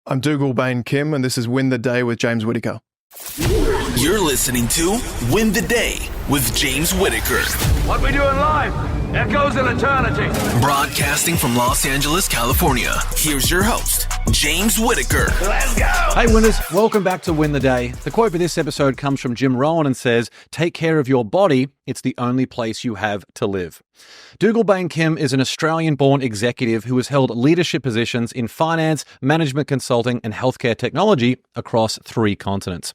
I'm Dugal Bain-Kim, and this is Win the Day with James Whittaker. You're listening to Win the Day with James Whittaker. What we do in life echoes in eternity. Broadcasting from Los Angeles, California. Here's your host, James Whittaker. Let's go! Hey winners, welcome back to Win the Day. The quote for this episode comes from Jim Rohn and says, "Take care of your body, it's the only place you have to live." Dugal Bain-Kim is an Australian-born executive who has held leadership positions in finance, management consulting, and healthcare technology across 3 continents.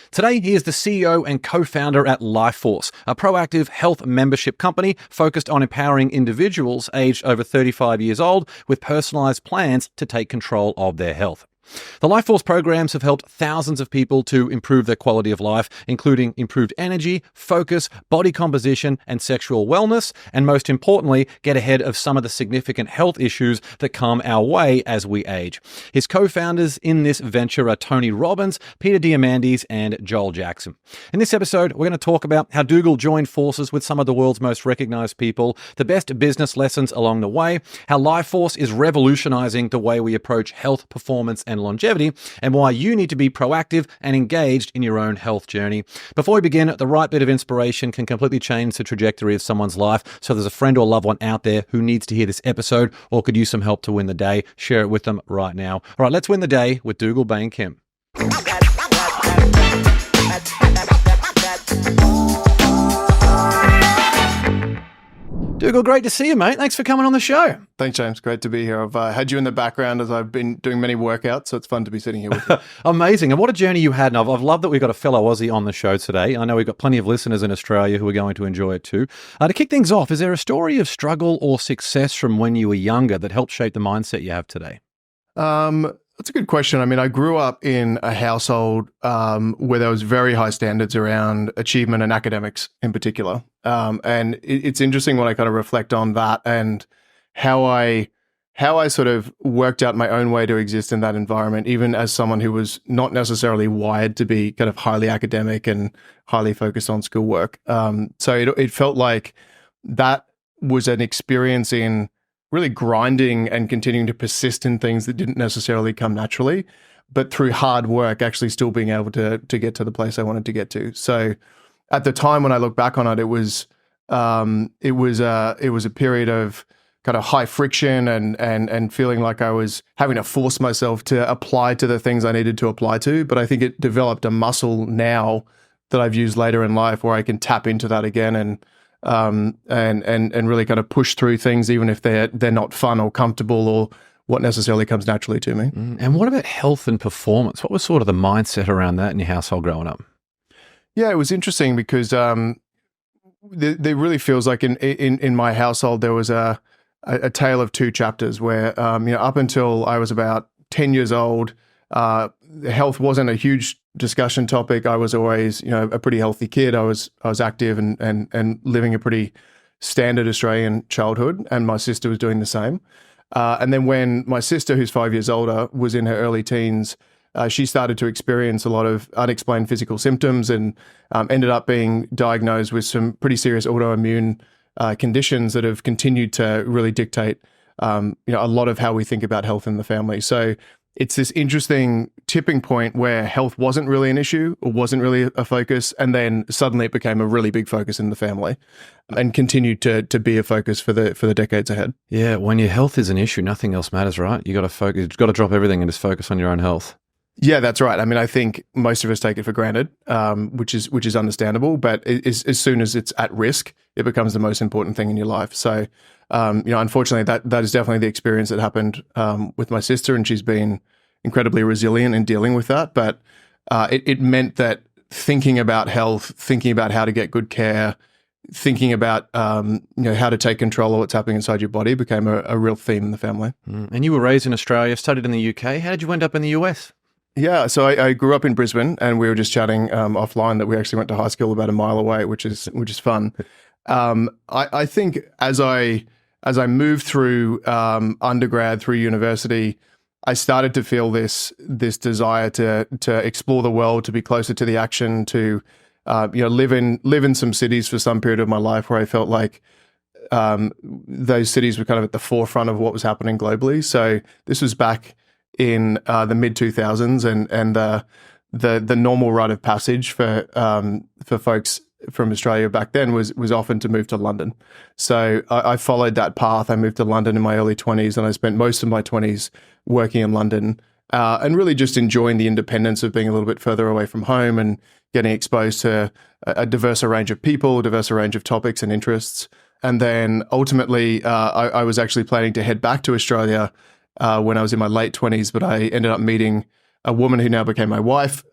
Today, he is the CEO and co-founder at Lifeforce, a proactive health membership company focused on empowering individuals aged over 35 years old with personalized plans to take control of their health. The Lifeforce programs have helped thousands of people to improve their quality of life, including improved energy, focus, body composition, and sexual wellness, and most importantly, get ahead of some of the significant health issues that come our way as we age. His co-founders in this venture are Tony Robbins, Peter Diamandis, and Joel Jackson. In this episode, we're going to talk about how Dugal joined forces with some of the world's most recognized people, the best business lessons along the way, how Lifeforce is revolutionizing the way we approach health, performance, and longevity, and why you need to be proactive and engaged in your own health journey. Before we begin, the right bit of inspiration can completely change the trajectory of someone's life. So if there's a friend or loved one out there who needs to hear this episode or could use some help to win the day, share it with them right now. All right, let's win the day with Dugal Bain-Kim. Dugal, great to see you, mate. Thanks for coming on the show. Thanks, James. Great to be here. I've had you in the background as I've been doing many workouts, so it's fun to be sitting here with you. Amazing. And what a journey you had. And I've loved that we've got a fellow Aussie on the show today. I know we've got plenty of listeners in Australia who are going to enjoy it too. To kick things off, is there a story of struggle or success from when you were younger that helped shape the mindset you have today? That's a good question. I mean, I grew up in a household where there was very high standards around achievement and academics in particular. And it's interesting when I kind of reflect on that and how I sort of worked out my own way to exist in that environment, even as someone who was not necessarily wired to be kind of highly academic and highly focused on schoolwork. So it felt like that was an experience in really grinding and continuing to persist in things that didn't necessarily come naturally, but through hard work, actually still being able to get to the place I wanted to get to. So at the time when I look back on it, it was a period of kind of high friction and feeling like I was having to force myself to apply to the things I needed to apply to. But I think it developed a muscle now that I've used later in life where I can tap into that again and really kind of push through things, even if they're not fun or comfortable or what necessarily comes naturally to me. And what about health and performance? What was sort of the mindset around that in your household growing up? Yeah, it was interesting because there really feels like in my household there was a tale of 2 chapters where up until I was about 10 years old, health wasn't a huge discussion topic. I was always, a pretty healthy kid. I was active and living a pretty standard Australian childhood, and my sister was doing the same. And then when my sister, who's 5 years older, was in her early teens, she started to experience a lot of unexplained physical symptoms and ended up being diagnosed with some pretty serious autoimmune conditions that have continued to really dictate, a lot of how we think about health in the family. So it's this interesting tipping point where health wasn't really an issue or wasn't really a focus, and then suddenly it became a really big focus in the family and continued to be a focus for the decades ahead. Yeah, when your health is an issue, nothing else matters, right? You got to focus. You've got to drop everything and just focus on your own health. Yeah, that's right. I mean, I think most of us take it for granted, which is understandable. But as soon as it's at risk, it becomes the most important thing in your life. So, unfortunately, that is definitely the experience that happened with my sister, and she's been incredibly resilient in dealing with that. But it meant that thinking about health, thinking about how to get good care, thinking about how to take control of what's happening inside your body became a real theme in the family. And you were raised in Australia, studied in the UK. How did you end up in the US? Yeah, so I grew up in Brisbane, and we were just chatting offline that we actually went to high school about a mile away, which is fun. I think as I moved through undergrad, through university, I started to feel this desire to explore the world, to be closer to the action, to live in some cities for some period of my life where I felt like those cities were kind of at the forefront of what was happening globally. So this was back in the mid 2000s, and the normal rite of passage for folks from Australia back then was often to move to London. So I followed that path. I moved to London in my early 20s, and I spent most of my 20s working in London, and really just enjoying the independence of being a little bit further away from home and getting exposed to a diverser range of people, a diverser range of topics and interests. And then ultimately, I was actually planning to head back to Australia when I was in my late 20s, but I ended up meeting a woman who now became my wife.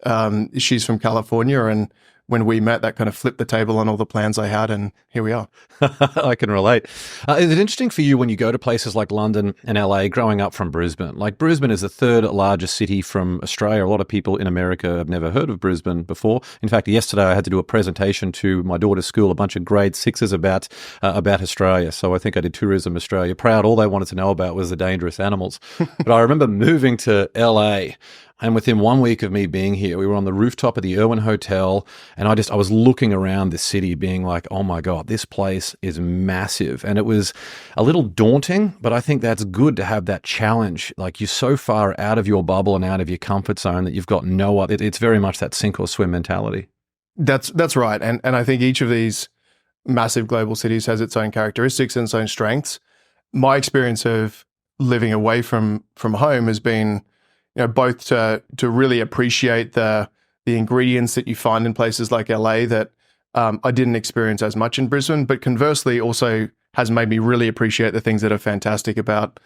She's from California, and when we met, that kind of flipped the table on all the plans I had, and here we are. I can relate. Is it interesting for you when you go to places like London and LA, growing up from Brisbane? Like, Brisbane is the third largest city from Australia. A lot of people in America have never heard of Brisbane before. In fact, yesterday I had to do a presentation to my daughter's school, a bunch of grade sixes about Australia. So I think I did Tourism Australia proud. All they wanted to know about was the dangerous animals. But I remember moving to LA, and within 1 week of me being here, we were on the rooftop of the Irwin Hotel, and I was looking around the city being like, oh my God, this place is massive. And it was a little daunting, but I think that's good to have that challenge. Like, you're so far out of your bubble and out of your comfort zone that you've got no other. It's very much that sink or swim mentality. That's right. And I think each of these massive global cities has its own characteristics and its own strengths. My experience of living away from home has been, both to really appreciate the ingredients that you find in places like LA that I didn't experience as much in Brisbane, but conversely also has made me really appreciate the things that are fantastic about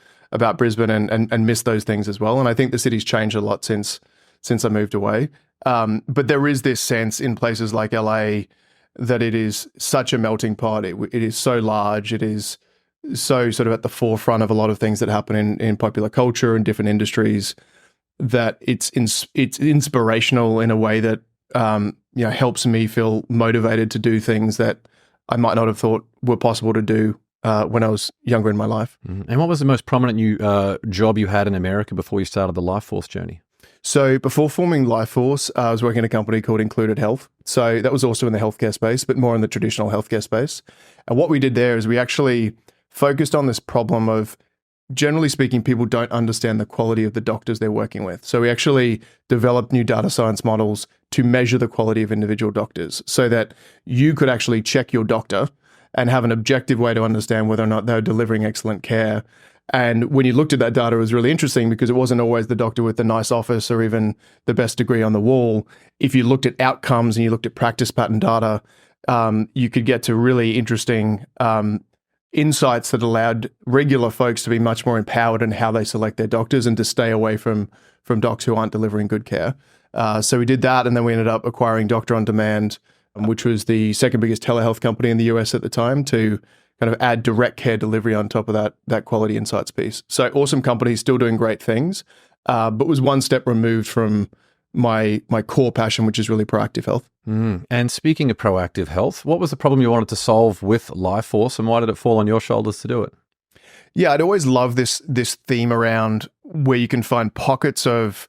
Brisbane and miss those things as well. And I think the city's changed a lot since I moved away. But there is this sense in places like LA that it is such a melting pot. It is so large. It is so sort of at the forefront of a lot of things that happen in popular culture and different industries, that it's inspirational in a way that helps me feel motivated to do things that I might not have thought were possible to do when I was younger in my life. Mm-hmm. And what was the most prominent job you had in America before you started the Lifeforce journey? So before forming Lifeforce, I was working at a company called Included Health. So that was also in the healthcare space, but more in the traditional healthcare space. And what we did there is we actually focused on this problem of, generally speaking, people don't understand the quality of the doctors they're working with. So we actually developed new data science models to measure the quality of individual doctors so that you could actually check your doctor and have an objective way to understand whether or not they're delivering excellent care. And when you looked at that data, it was really interesting because it wasn't always the doctor with the nice office or even the best degree on the wall. If you looked at outcomes and you looked at practice pattern data, you could get to really interesting insights that allowed regular folks to be much more empowered in how they select their doctors and to stay away from docs who aren't delivering good care. So we did that, and then we ended up acquiring Doctor on Demand, which was the second biggest telehealth company in the US at the time, to kind of add direct care delivery on top of that quality insights piece. So awesome company, still doing great things, but was one step removed from my core passion, which is really proactive health. And speaking of proactive health, what was the problem you wanted to solve with Lifeforce, and why did it fall on your shoulders to do it? Yeah, I'd always loved this theme around where you can find pockets of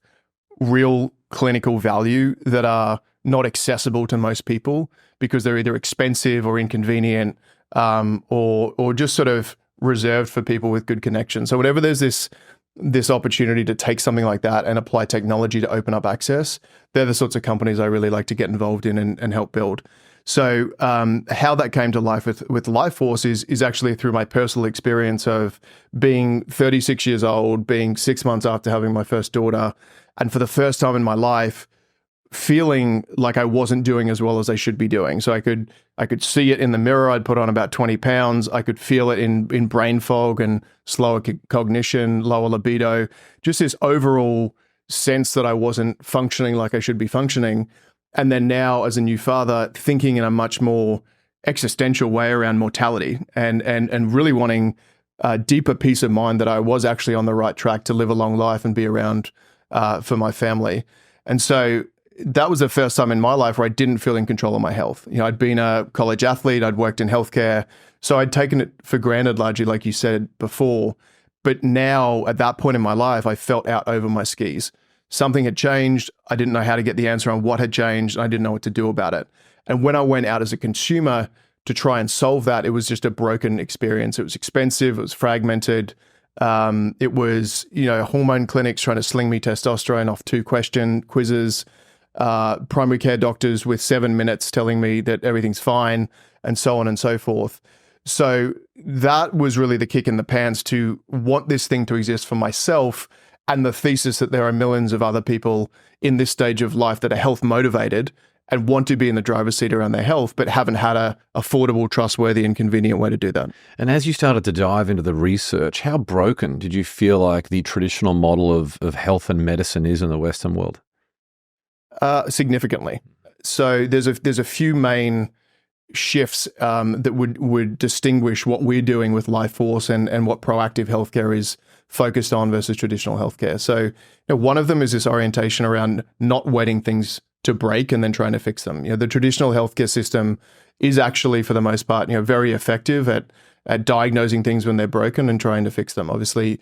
real clinical value that are not accessible to most people because they're either expensive or inconvenient, or just sort of reserved for people with good connections. So whenever there's this opportunity to take something like that and apply technology to open up access, they're the sorts of companies I really like to get involved in and help build. So how that came to life with Lifeforce is actually through my personal experience of being 36 years old, being 6 months after having my first daughter, and for the first time in my life, feeling like I wasn't doing as well as I should be doing. So I could see it in the mirror. I'd put on about 20 pounds. I could feel it in brain fog and slower cognition, lower libido, just this overall sense that I wasn't functioning like I should be functioning. And then now, as a new father, thinking in a much more existential way around mortality and really wanting a deeper peace of mind that I was actually on the right track to live a long life and be around for my family. And so that was the first time in my life where I didn't feel in control of my health. I'd been a college athlete, I'd worked in healthcare, so I'd taken it for granted largely, like you said before. But now, at that point in my life, I felt out over my skis. Something had changed. I didn't know how to get the answer on what had changed, and I didn't know what to do about it. And when I went out as a consumer to try and solve that, it was just a broken experience. It was expensive, it was fragmented, It was, hormone clinics trying to sling me testosterone off 2-question quizzes, primary care doctors with 7 minutes telling me that everything's fine, and so on and so forth. So that was really the kick in the pants to want this thing to exist for myself, and the thesis that there are millions of other people in this stage of life that are health motivated and want to be in the driver's seat around their health, but haven't had a affordable, trustworthy, and convenient way to do that. And as you started to dive into the research, how broken did you feel like the traditional model of health and medicine is in the Western world? Significantly. So there's a few main shifts that would distinguish what we're doing with Lifeforce and what proactive healthcare is focused on versus traditional healthcare. So one of them is this orientation around not waiting things to break and then trying to fix them. The traditional healthcare system is actually, for the most part, very effective at diagnosing things when they're broken and trying to fix them. Obviously,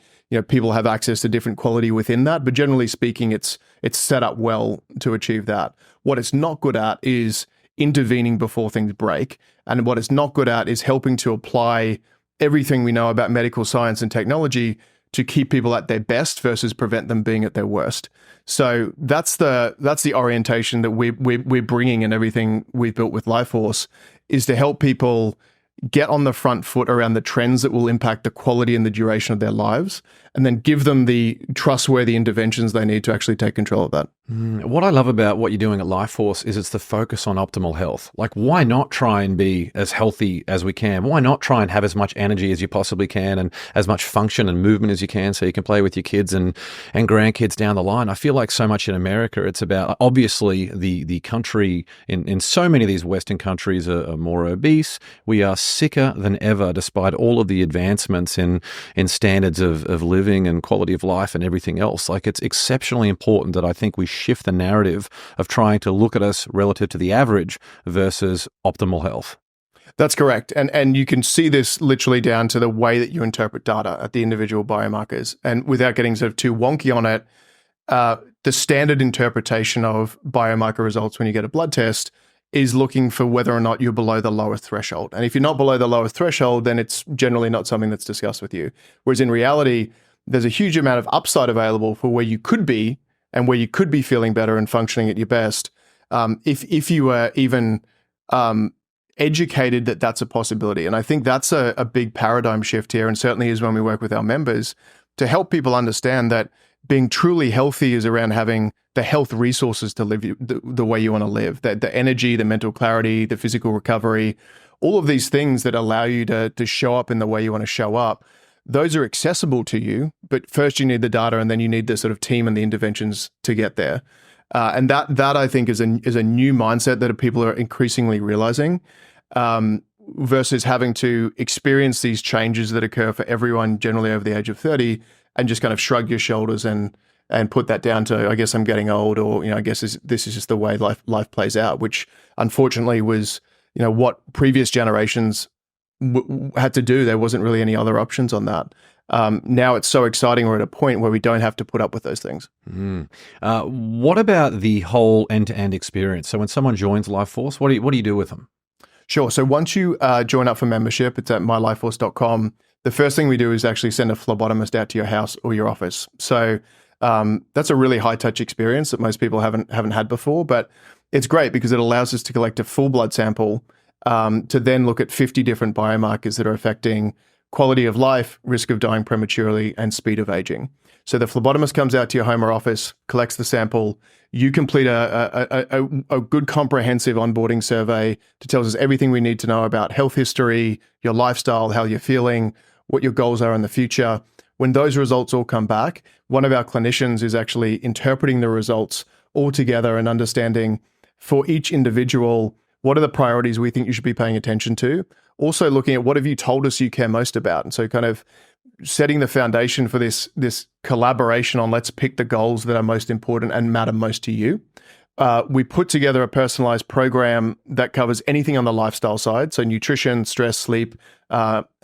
people have access to different quality within that, but generally speaking, it's set up well to achieve that. What it's not good at is intervening before things break, and what it's not good at is helping to apply everything we know about medical science and technology to keep people at their best versus prevent them being at their worst. So that's the orientation that we're bringing in everything we've built with Lifeforce, is to help people get on the front foot around the trends that will impact the quality and the duration of their lives, and then give them the trustworthy interventions they need to actually take control of that. What I love about what you're doing at Lifeforce is it's the focus on optimal health. Like, why not try and be as healthy as we can? Why not try and have as much energy as you possibly can and as much function and movement as you can so you can play with your kids and grandkids down the line? I feel like so much in America, it's about, obviously, the country in so many of these Western countries are more obese. We are sicker than ever, despite all of the advancements in standards of living and quality of life and everything else. Like, it's exceptionally important that I think we shift the narrative of trying to look at us relative to the average versus optimal health. That's correct. And you can see this literally down to the way that you interpret data at the individual biomarkers. And without getting sort of too wonky on it, the standard interpretation of biomarker results when you get a blood test is looking for whether or not you're below the lowest threshold. And if you're not below the lowest threshold, then it's generally not something that's discussed with you. Whereas in reality, there's a huge amount of upside available for where you could be and where you could be feeling better and functioning at your best, if you were even educated that that's a possibility. And I think that's a big paradigm shift here, and certainly is when we work with our members, to help people understand that being truly healthy is around having the health resources to live the way you want to live, the energy, the mental clarity, the physical recovery, all of these things that allow you to show up in the way you want to show up. Those are accessible to you, but first you need the data, and then you need the sort of team and the interventions to get there. And that I think is a new mindset that people are increasingly realizing, versus having to experience these changes that occur for everyone generally over the age of 30 and just kind of shrug your shoulders and put that down to, I guess I'm getting old, or, I guess this is just the way life plays out, which unfortunately was, what previous generations had to do. There wasn't really any other options on that. Now it's so exciting. We're at a point where we don't have to put up with those things. What about the whole end-to-end experience? So when someone joins Lifeforce, what do you do with them? Sure. So once you join up for membership, it's at mylifeforce.com. The first thing we do is actually send a phlebotomist out to your house or your office. So that's a really high-touch experience that most people haven't had before, but it's great because it allows us to collect a full blood sample, to then look at 50 different biomarkers that are affecting quality of life, risk of dying prematurely, and speed of aging. So the phlebotomist comes out to your home or office, collects the sample. You complete a good comprehensive onboarding survey that tells us everything we need to know about health history, your lifestyle, how you're feeling, what your goals are in the future. When those results all come back, one of our clinicians is actually interpreting the results all together and understanding for each individual, what are the priorities we think you should be paying attention to? Also looking at what have you told us you care most about? And so kind of setting the foundation for this collaboration on let's pick the goals that are most important and matter most to you. We put together a personalized program that covers anything on the lifestyle side. So nutrition, stress, sleep,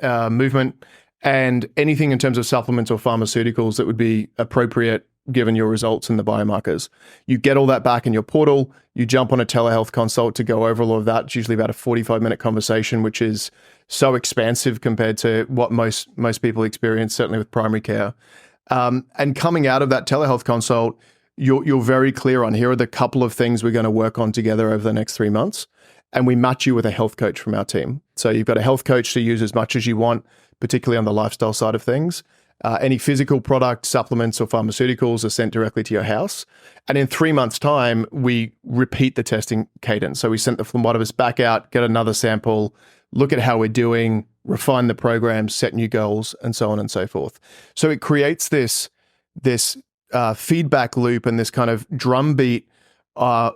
movement, and anything in terms of supplements or pharmaceuticals that would be appropriate given your results and the biomarkers. You get all that back in your portal. You jump on a telehealth consult to go over all of that. It's usually about a 45-minute conversation, which is so expansive compared to what most people experience, certainly with primary care. And coming out of that telehealth consult, you're very clear on here are the couple of things we're going to work on together over the next 3 months. And we match you with a health coach from our team. So you've got a health coach to use as much as you want, particularly on the lifestyle side of things. Any physical product, supplements, or pharmaceuticals are sent directly to your house. And in 3 months' time, we repeat the testing cadence. So we sent the phlebotomist back out, get another sample, look at how we're doing, refine the program, set new goals, and so on and so forth. So it creates this feedback loop and this kind of drumbeat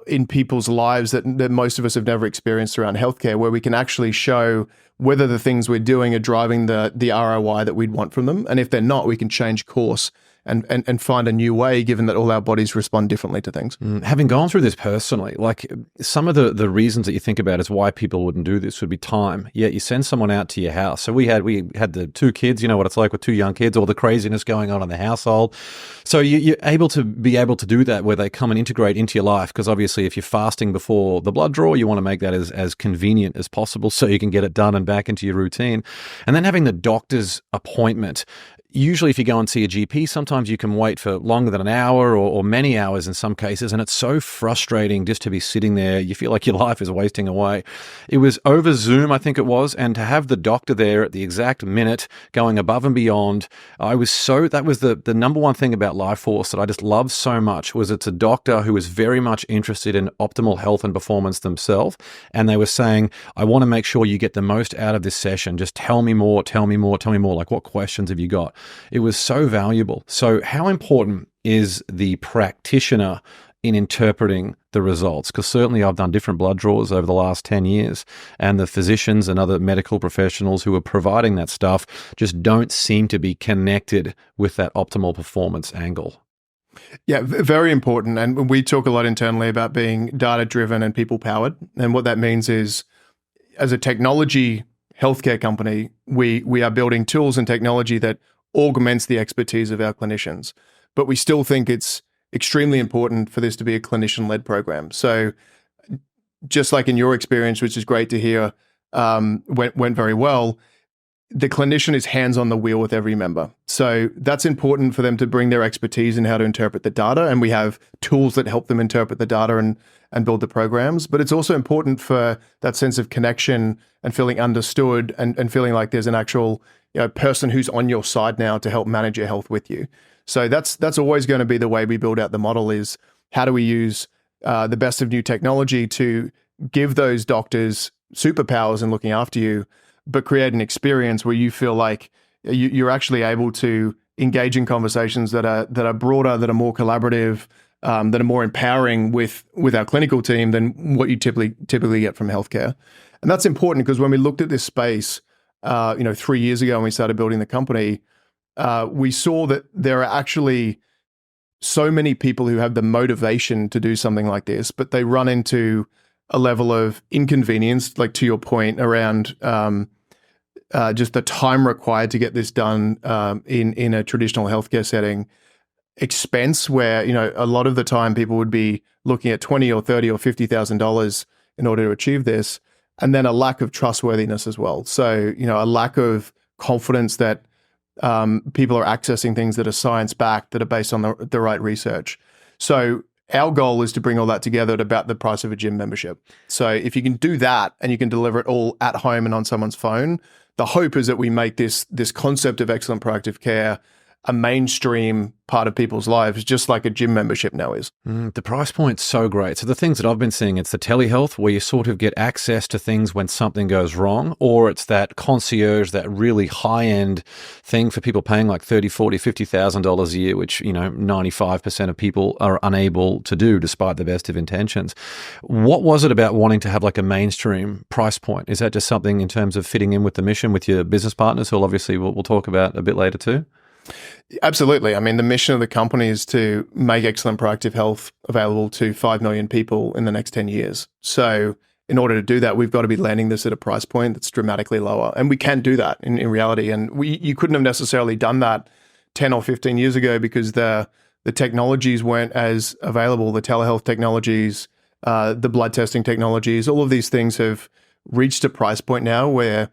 in people's lives that most of us have never experienced around healthcare, where we can actually show whether the things we're doing are driving the ROI that we'd want from them. And if they're not, we can change course and find a new way, given that all our bodies respond differently to things. Having gone through this personally, like some of the reasons that you think about is why people wouldn't do this would be time. Yet you send someone out to your house. So we had the 2 kids, you know what it's like with 2 young kids, all the craziness going on in the household. So you're able to do that where they come and integrate into your life, because obviously if you're fasting before the blood draw, you want to make that as convenient as possible so you can get it done and back into your routine. And then having the doctor's appointment. Usually if you go and see a GP, sometimes you can wait for longer than an hour or many hours in some cases, and it's so frustrating just to be sitting there. You feel like your life is wasting away. It was over Zoom, I think it was, and to have the doctor there at the exact minute, going above and beyond, that was the number one thing about Lifeforce that I just love so much, was it's a doctor who is very much interested in optimal health and performance themselves, and they were saying, I want to make sure you get the most out of this session. Just tell me more. Like, what questions have you got? It was so valuable. So how important is the practitioner in interpreting the results? Because certainly I've done different blood draws over the last 10 years, and the physicians and other medical professionals who are providing that stuff just don't seem to be connected with that optimal performance angle. Yeah, very important. And we talk a lot internally about being data-driven and people-powered. And what that means is, as a technology healthcare company, we are building tools and technology that augments the expertise of our clinicians. But we still think it's extremely important for this to be a clinician-led program. So just like in your experience, which is great to hear, went very well, the clinician is hands on the wheel with every member. So that's important for them to bring their expertise in how to interpret the data. And we have tools that help them interpret the data and build the programs. But it's also important for that sense of connection and feeling understood and feeling like there's an actual person who's on your side now to help manage your health with you. So that's always going to be the way we build out the model, is how do we use the best of new technology to give those doctors superpowers in looking after you, but create an experience where you feel like you're actually able to engage in conversations that are broader, that are more collaborative, that are more empowering with our clinical team than what you typically get from healthcare. And that's important because when we looked at this space, 3 years ago when we started building the company, we saw that there are actually so many people who have the motivation to do something like this, but they run into a level of inconvenience, like to your point, around just the time required to get this done in a traditional healthcare setting, expense where, a lot of the time people would be looking at $20,000 or $30,000 or $50,000 in order to achieve this, and then a lack of trustworthiness as well. So, a lack of confidence that people are accessing things that are science-backed, that are based on the right research. So our goal is to bring all that together at about the price of a gym membership. So if you can do that and you can deliver it all at home and on someone's phone, the hope is that we make this concept of excellent proactive care a mainstream part of people's lives, just like a gym membership now is. The price point's so great. So the things that I've been seeing, it's the telehealth where you sort of get access to things when something goes wrong, or it's that concierge, that really high-end thing for people paying like $30,000, $40,000, $50,000 a year, which 95% of people are unable to do despite the best of intentions. What was it about wanting to have like a mainstream price point? Is that just something in terms of fitting in with the mission with your business partners, who obviously we'll talk about a bit later too? Absolutely. I mean, the mission of the company is to make excellent proactive health available to 5 million people in the next 10 years. So in order to do that, we've got to be landing this at a price point that's dramatically lower. And we can do that in reality. And you couldn't have necessarily done that 10 or 15 years ago because the the technologies weren't as available, the telehealth technologies, the blood testing technologies, all of these things have reached a price point now where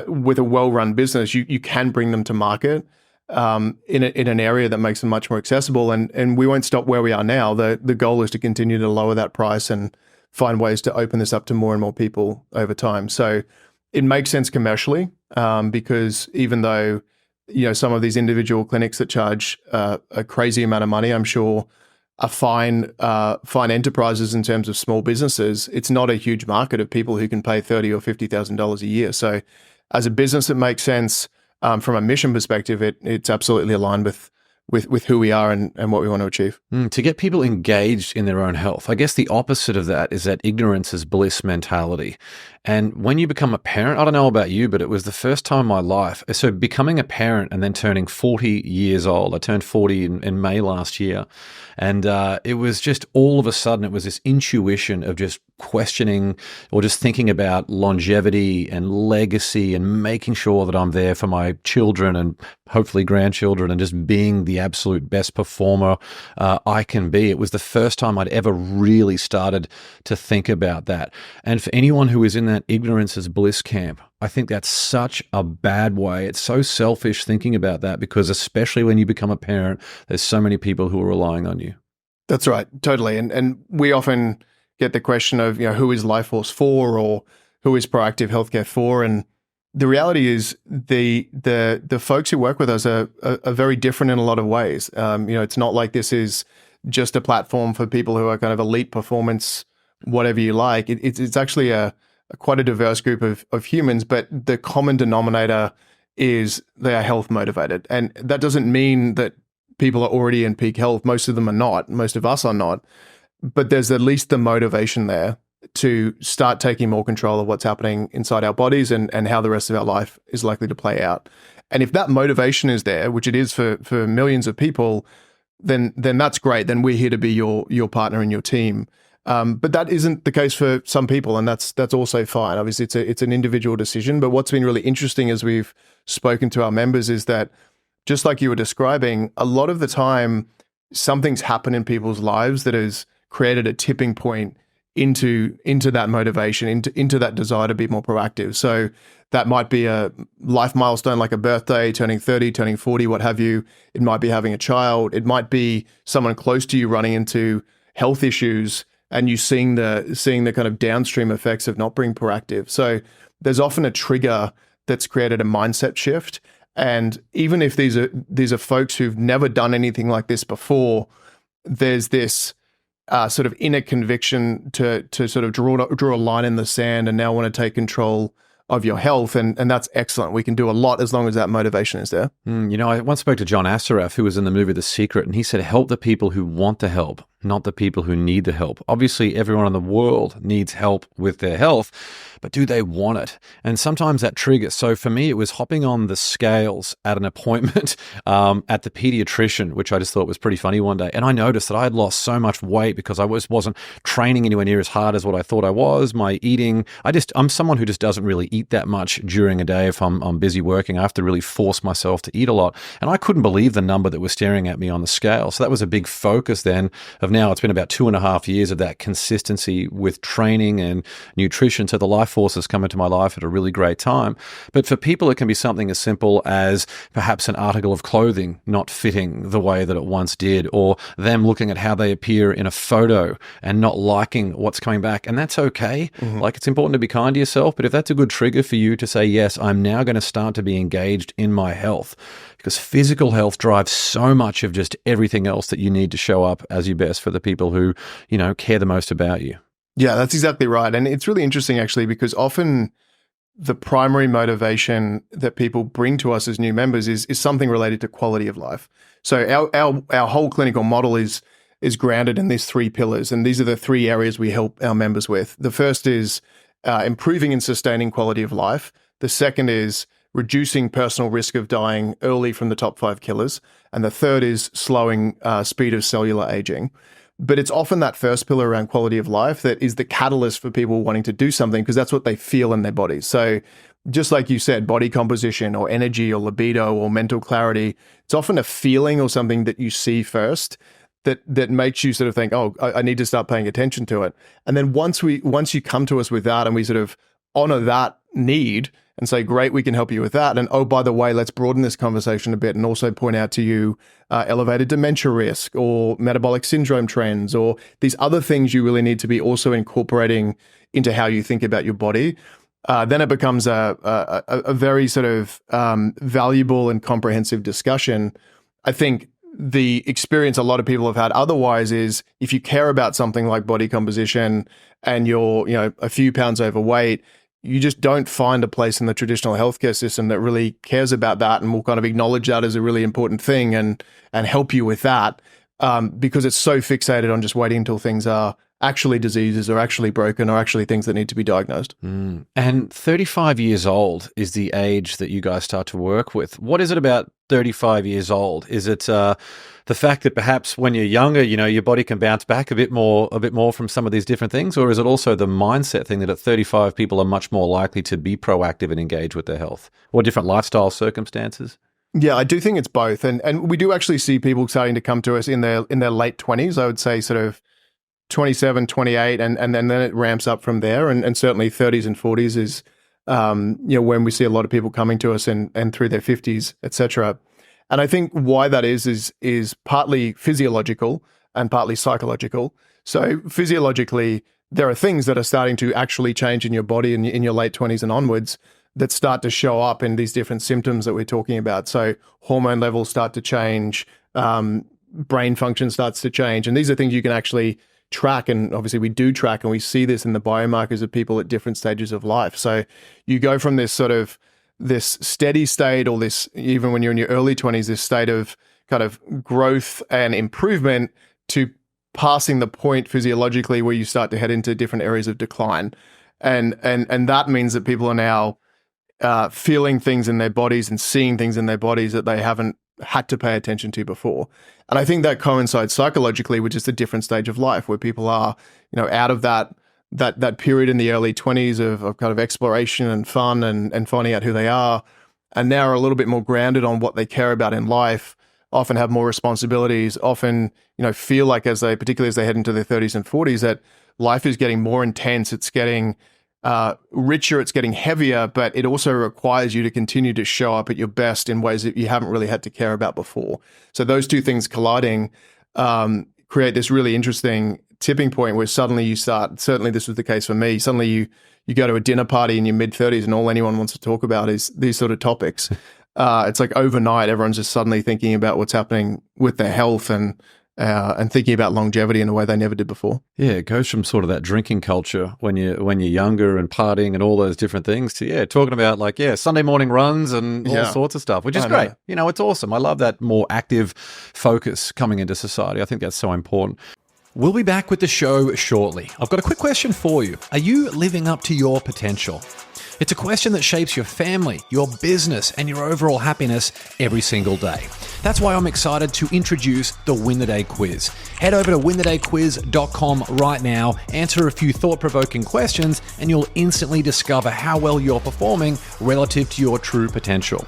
with a well-run business, you can bring them to market in an area that makes them much more accessible. And we won't stop where we are now. The goal is to continue to lower that price and find ways to open this up to more and more people over time. So it makes sense commercially because even though some of these individual clinics that charge a crazy amount of money, I'm sure are fine enterprises in terms of small businesses. It's not a huge market of people who can pay $30,000 or $50,000 a year. So as a business, it makes sense. From a mission perspective, it's absolutely aligned with who we are and what we want to achieve. To get people engaged in their own health. I guess the opposite of that is that ignorance is bliss mentality. And when you become a parent, I don't know about you, but it was the first time in my life. So becoming a parent and then turning 40 years old. I turned 40 in May last year. And it was just all of a sudden, it was this intuition of just questioning or just thinking about longevity and legacy and making sure that I'm there for my children and hopefully grandchildren and just being the absolute best performer I can be. It was the first time I'd ever really started to think about that. And for anyone who is in that ignorance is bliss camp, I think that's such a bad way. It's so selfish thinking about that because especially when you become a parent, there's so many people who are relying on you. That's right, totally. And we often get the question of, who is Lifeforce for or who is proactive healthcare for? And the reality is the folks who work with us are very different in a lot of ways. It's not like this is just a platform for people who are kind of elite performance, whatever you like. It's actually quite a diverse group of humans, but the common denominator is they are health motivated. And that doesn't mean that people are already in peak health. Most of them are not. Most of us are not. But there's at least the motivation there to start taking more control of what's happening inside our bodies and how the rest of our life is likely to play out. And if that motivation is there, which it is for millions of people, then that's great. Then we're here to be your partner and your team. But that isn't the case for some people, and that's also fine. Obviously, it's an individual decision. But what's been really interesting as we've spoken to our members is that, just like you were describing, a lot of the time something's happened in people's lives that has created a tipping point into that motivation, into that desire to be more proactive. So that might be a life milestone like a birthday, turning 30, turning 40, what have you. It might be having a child. It might be someone close to you running into health issues and you seeing the kind of downstream effects of not being proactive. So there's often a trigger that's created a mindset shift. And even if these are folks who've never done anything like this before, there's this sort of inner conviction to sort of draw a line in the sand and now want to take control of your health. And that's excellent. We can do a lot as long as that motivation is there. I once spoke to John Assaraf, who was in the movie The Secret, and he said, help the people who want the help, not the people who need the help. Obviously, everyone in the world needs help with their health, but do they want it? And sometimes that triggers. So for me, it was hopping on the scales at an appointment at the pediatrician, which I just thought was pretty funny one day. And I noticed that I had lost so much weight because I wasn't training anywhere near as hard as what I thought I was. My eating, I'm someone who just doesn't really eat that much during a day if I'm busy working. I have to really force myself to eat a lot. And I couldn't believe the number that was staring at me on the scale. So that was a big focus then of now it's been about 2.5 years of that consistency with training and nutrition. So the Lifeforce has come into my life at a really great time. But for people, it can be something as simple as perhaps an article of clothing not fitting the way that it once did, or them looking at how they appear in a photo and not liking what's coming back. And that's okay. Mm-hmm. Like, it's important to be kind to yourself. But if that's a good trigger for you to say, yes, I'm now going to start to be engaged in my health, because physical health drives so much of just everything else that you need to show up as your best for the people who, care the most about you. Yeah, that's exactly right. And it's really interesting, actually, because often the primary motivation that people bring to us as new members is something related to quality of life. So our whole clinical model is grounded in these 3 pillars, and these are the 3 areas we help our members with. The first is improving and sustaining quality of life. The second is reducing personal risk of dying early from the top 5 killers. And the third is slowing speed of cellular aging. But it's often that first pillar around quality of life that is the catalyst for people wanting to do something, because that's what they feel in their bodies. So just like you said, body composition or energy or libido or mental clarity, it's often a feeling or something that you see first that makes you sort of think, oh, I need to start paying attention to it. And then once you come to us with that and we sort of honor that need and say, great, we can help you with that. And oh, by the way, let's broaden this conversation a bit and also point out to you elevated dementia risk or metabolic syndrome trends or these other things you really need to be also incorporating into how you think about your body. Then it becomes a very sort of valuable and comprehensive discussion. I think the experience a lot of people have had otherwise is if you care about something like body composition and you're, a few pounds overweight, you just don't find a place in the traditional healthcare system that really cares about that and will kind of acknowledge that as a really important thing and help you with that, because it's so fixated on just waiting until things are actually diseases or actually broken or actually things that need to be diagnosed. And 35 years old is the age that you guys start to work with. What is it about 35 years old? Is it the fact that perhaps when you're younger, your body can bounce back a bit more from some of these different things? Or is it also the mindset thing that at 35 people are much more likely to be proactive and engage with their health, or different lifestyle circumstances? Yeah, I do think it's both. And we do actually see people starting to come to us in their late 20s, I would say sort of 27, 28, and then it ramps up from there. And certainly 30s and 40s is, when we see a lot of people coming to us and through their 50s, et cetera. And I think why that is partly physiological and partly psychological. So physiologically, there are things that are starting to actually change in your body in your late 20s and onwards that start to show up in these different symptoms that we're talking about. So hormone levels start to change, brain function starts to change. And these are things you can actually track, and obviously we do track, and we see this in the biomarkers of people at different stages of life. So you go from this steady state, or this, even when you're in your early 20s, this state of kind of growth and improvement, to passing the point physiologically where you start to head into different areas of decline. And that means that people are now feeling things in their bodies and seeing things in their bodies that they haven't had to pay attention to before. And I think that coincides psychologically with just a different stage of life where people are, out of that period in the early 20s of kind of exploration and fun and finding out who they are, and now are a little bit more grounded on what they care about in life, often have more responsibilities, often, feel like particularly as they head into their 30s and 40s, that life is getting more intense, it's getting richer, it's getting heavier, but it also requires you to continue to show up at your best in ways that you haven't really had to care about before. So those two things colliding create this really interesting tipping point where suddenly you start, certainly this was the case for me, suddenly you go to a dinner party in your mid-30s and all anyone wants to talk about is these sort of topics. It's like overnight, everyone's just suddenly thinking about what's happening with their health and thinking about longevity in a way they never did before. Yeah, it goes from sort of that drinking culture when you're younger and partying and all those different things to talking about Sunday morning runs and all sorts of stuff, which is great. It's awesome. I love that more active focus coming into society. I think that's so important. We'll be back with the show shortly. I've got a quick question for you. Are you living up to your potential? It's a question that shapes your family, your business, and your overall happiness every single day. That's why I'm excited to introduce the Win the Day quiz. Head over to winthedayquiz.com right now, answer a few thought-provoking questions, and you'll instantly discover how well you're performing relative to your true potential.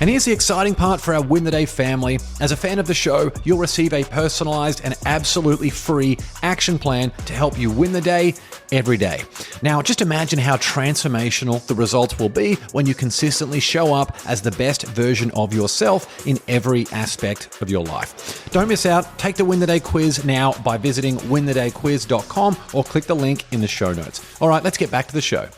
And here's the exciting part for our Win the Day family. As a fan of the show, you'll receive a personalized and absolutely free action plan to help you win the day every day. Now, just imagine how transformational the results will be when you consistently show up as the best version of yourself in every aspect of your life. Don't miss out. Take the Win the Day quiz now by visiting winthedayquiz.com or click the link in the show notes. All right, let's get back to the show.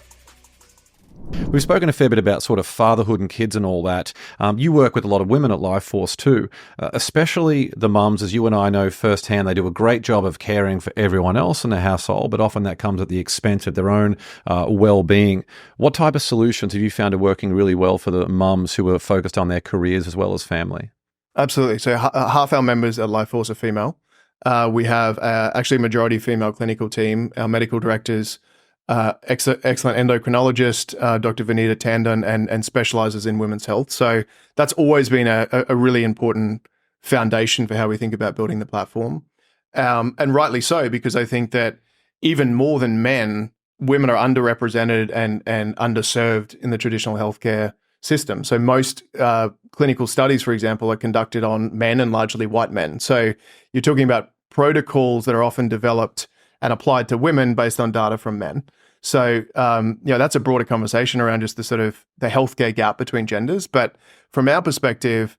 We've spoken a fair bit about sort of fatherhood and kids and all that. You work with a lot of women at Lifeforce too, especially the mums, as you and I know firsthand. They do a great job of caring for everyone else in the household, but often that comes at the expense of their own well-being. What type of solutions have you found are working really well for the mums who are focused on their careers as well as family? Absolutely. So half our members at Lifeforce are female. We have actually a majority female clinical team. Our medical directors, excellent endocrinologist, Dr. Vanita Tandon, and specializes in women's health. So that's always been a really important foundation for how we think about building the platform. And rightly so, because I think that even more than men, women are underrepresented and underserved in the traditional healthcare system. So most clinical studies, for example, are conducted on men and largely white men. So you're talking about protocols that are often developed and applied to women based on data from men. So that's a broader conversation around just the sort of the healthcare gap between genders. But from our perspective,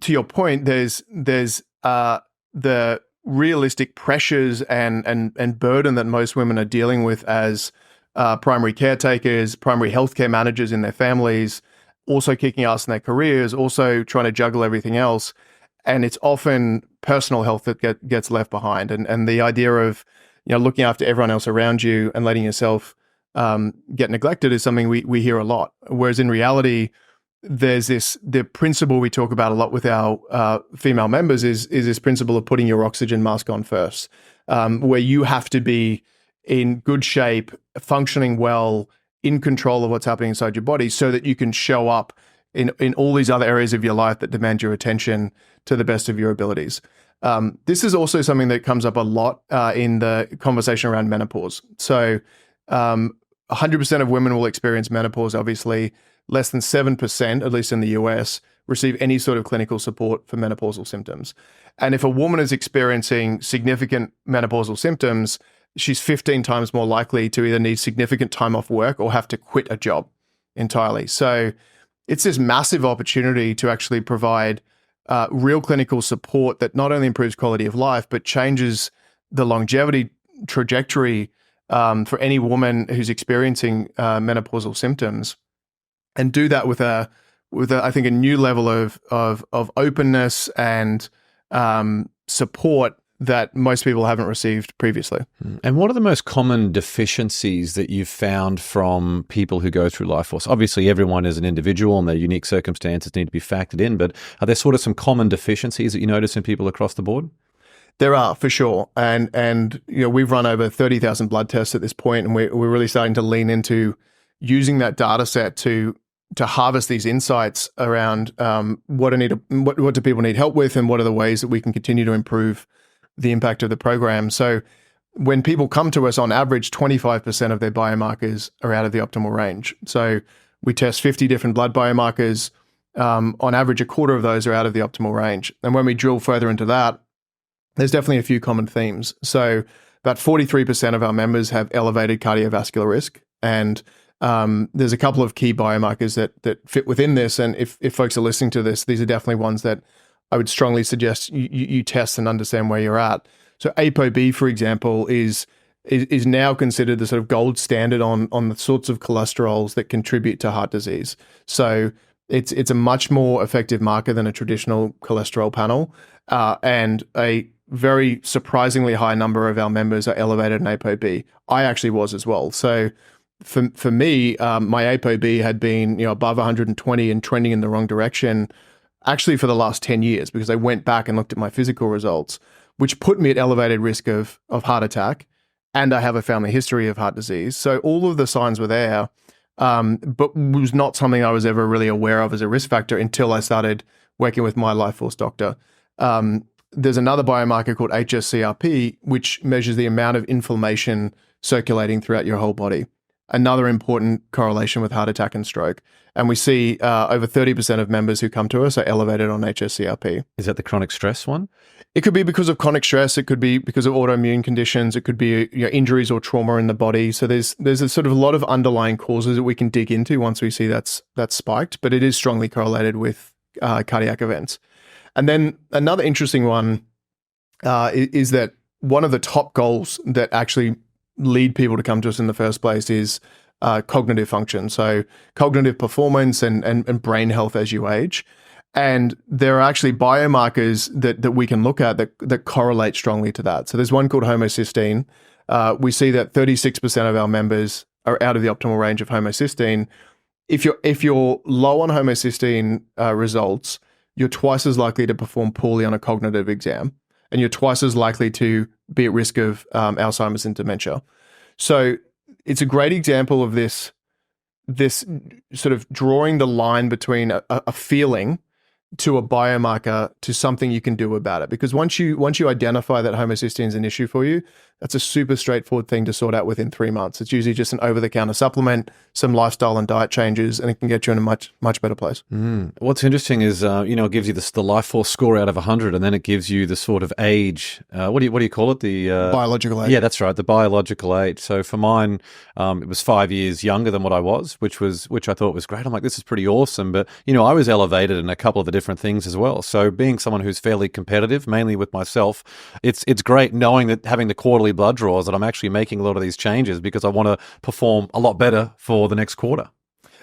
to your point, there's the realistic pressures and burden that most women are dealing with as primary caretakers, primary healthcare managers in their families, also kicking ass in their careers, also trying to juggle everything else. And it's often personal health that gets left behind. And the idea of looking after everyone else around you and letting yourself get neglected is something we hear a lot. Whereas in reality, there's the principle we talk about a lot with our female members is this principle of putting your oxygen mask on first, where you have to be in good shape, functioning well, in control of what's happening inside your body so that you can show up in all these other areas of your life that demand your attention to the best of your abilities. This is also something that comes up a lot in the conversation around menopause. So 100% of women will experience menopause, obviously. Less than 7%, at least in the US, receive any sort of clinical support for menopausal symptoms. And if a woman is experiencing significant menopausal symptoms, she's 15 times more likely to either need significant time off work or have to quit a job entirely. So it's this massive opportunity to actually provide real clinical support that not only improves quality of life, but changes the longevity trajectory for any woman who's experiencing menopausal symptoms, and do that with a I think a new level of openness and support that most people haven't received previously. And what are the most common deficiencies that you've found from people who go through Lifeforce? Obviously, everyone is an individual and their unique circumstances need to be factored in, but are there sort of some common deficiencies that you notice in people across the board? There are, for sure. And we've run over 30,000 blood tests at this point, and we're really starting to lean into using that data set to harvest these insights around what do people need help with, and what are the ways that we can continue to improve the impact of the program. So when people come to us, on average, 25% of their biomarkers are out of the optimal range. So we test 50 different blood biomarkers. On average, a quarter of those are out of the optimal range. And when we drill further into that, there's definitely a few common themes. So about 43% of our members have elevated cardiovascular risk. And there's a couple of key biomarkers that fit within this. And if folks are listening to this, these are definitely ones that I would strongly suggest you test and understand where you're at. So ApoB, for example, is now considered the sort of gold standard on the sorts of cholesterols that contribute to heart disease. So it's a much more effective marker than a traditional cholesterol panel, and a very surprisingly high number of our members are elevated in ApoB. I actually was as well. So for me, my ApoB had been above 120 and trending in the wrong direction, actually for the last 10 years, because I went back and looked at my physical results, which put me at elevated risk of heart attack, and I have a family history of heart disease. So all of the signs were there, but was not something I was ever really aware of as a risk factor until I started working with my Lifeforce doctor. There's another biomarker called hsCRP, which measures the amount of inflammation circulating throughout your whole body. Another important correlation with heart attack and stroke. And we see over 30% of members who come to us are elevated on hsCRP. Is that the chronic stress one? It could be because of chronic stress. It could be because of autoimmune conditions. It could be injuries or trauma in the body. So there's a sort of a lot of underlying causes that we can dig into once we see that's spiked, but it is strongly correlated with cardiac events. And then another interesting one is that one of the top goals that actually lead people to come to us in the first place is cognitive function. So cognitive performance and brain health as you age. And there are actually biomarkers that we can look at that correlate strongly to that. So there's one called homocysteine. We see that 36% of our members are out of the optimal range of homocysteine. If you're low on homocysteine results, you're twice as likely to perform poorly on a cognitive exam, and you're twice as likely to be at risk of Alzheimer's and dementia. So it's a great example of this sort of drawing the line between a feeling to a biomarker to something you can do about it. Because once you identify that homocysteine is an issue for you, that's a super straightforward thing to sort out within 3 months. It's usually just an over-the-counter supplement, some lifestyle and diet changes, and it can get you in a much better place. What's interesting is, it gives you the Lifeforce score out of 100, and then it gives you the sort of age. What do you call it? The biological age. Yeah, that's right, the biological age. So for mine, it was 5 years younger than what I was, which I thought was great. I'm like, this is pretty awesome. But I was elevated in a couple of the different things as well. So being someone who's fairly competitive, mainly with myself, it's great knowing that having the quarterly blood draws that I'm actually making a lot of these changes because I want to perform a lot better for the next quarter.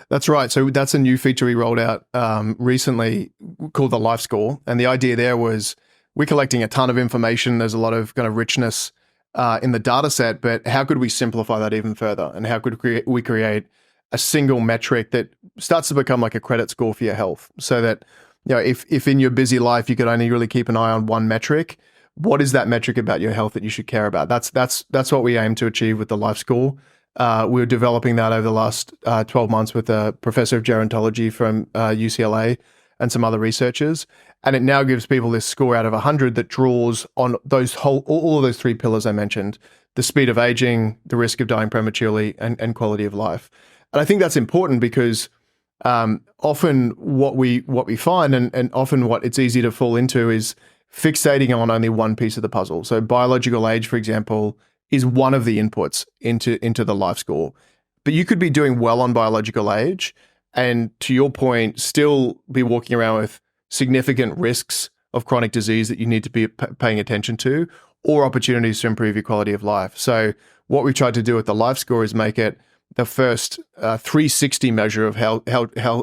That's right. So that's a new feature we rolled out recently called the Life Score. And the idea there was we're collecting a ton of information. There's a lot of kind of richness in the data set, but how could we simplify that even further? And how could we create a single metric that starts to become like a credit score for your health so that, if in your busy life you could only really keep an eye on one metric, what is that metric about your health that you should care about? That's what we aim to achieve with the Life Score. We were developing that over the last 12 months with a professor of gerontology from UCLA and some other researchers. And it now gives people this score out of 100 that draws on all of those 3 pillars I mentioned: the speed of aging, the risk of dying prematurely, and quality of life. And I think that's important because often what we find, and often what it's easy to fall into, is fixating on only one piece of the puzzle. So biological age, for example, is one of the inputs into the Life Score. But you could be doing well on biological age and, to your point, still be walking around with significant risks of chronic disease that you need to be paying attention to, or opportunities to improve your quality of life. So what we've tried to do with the Life Score is make it the first 360 measure of how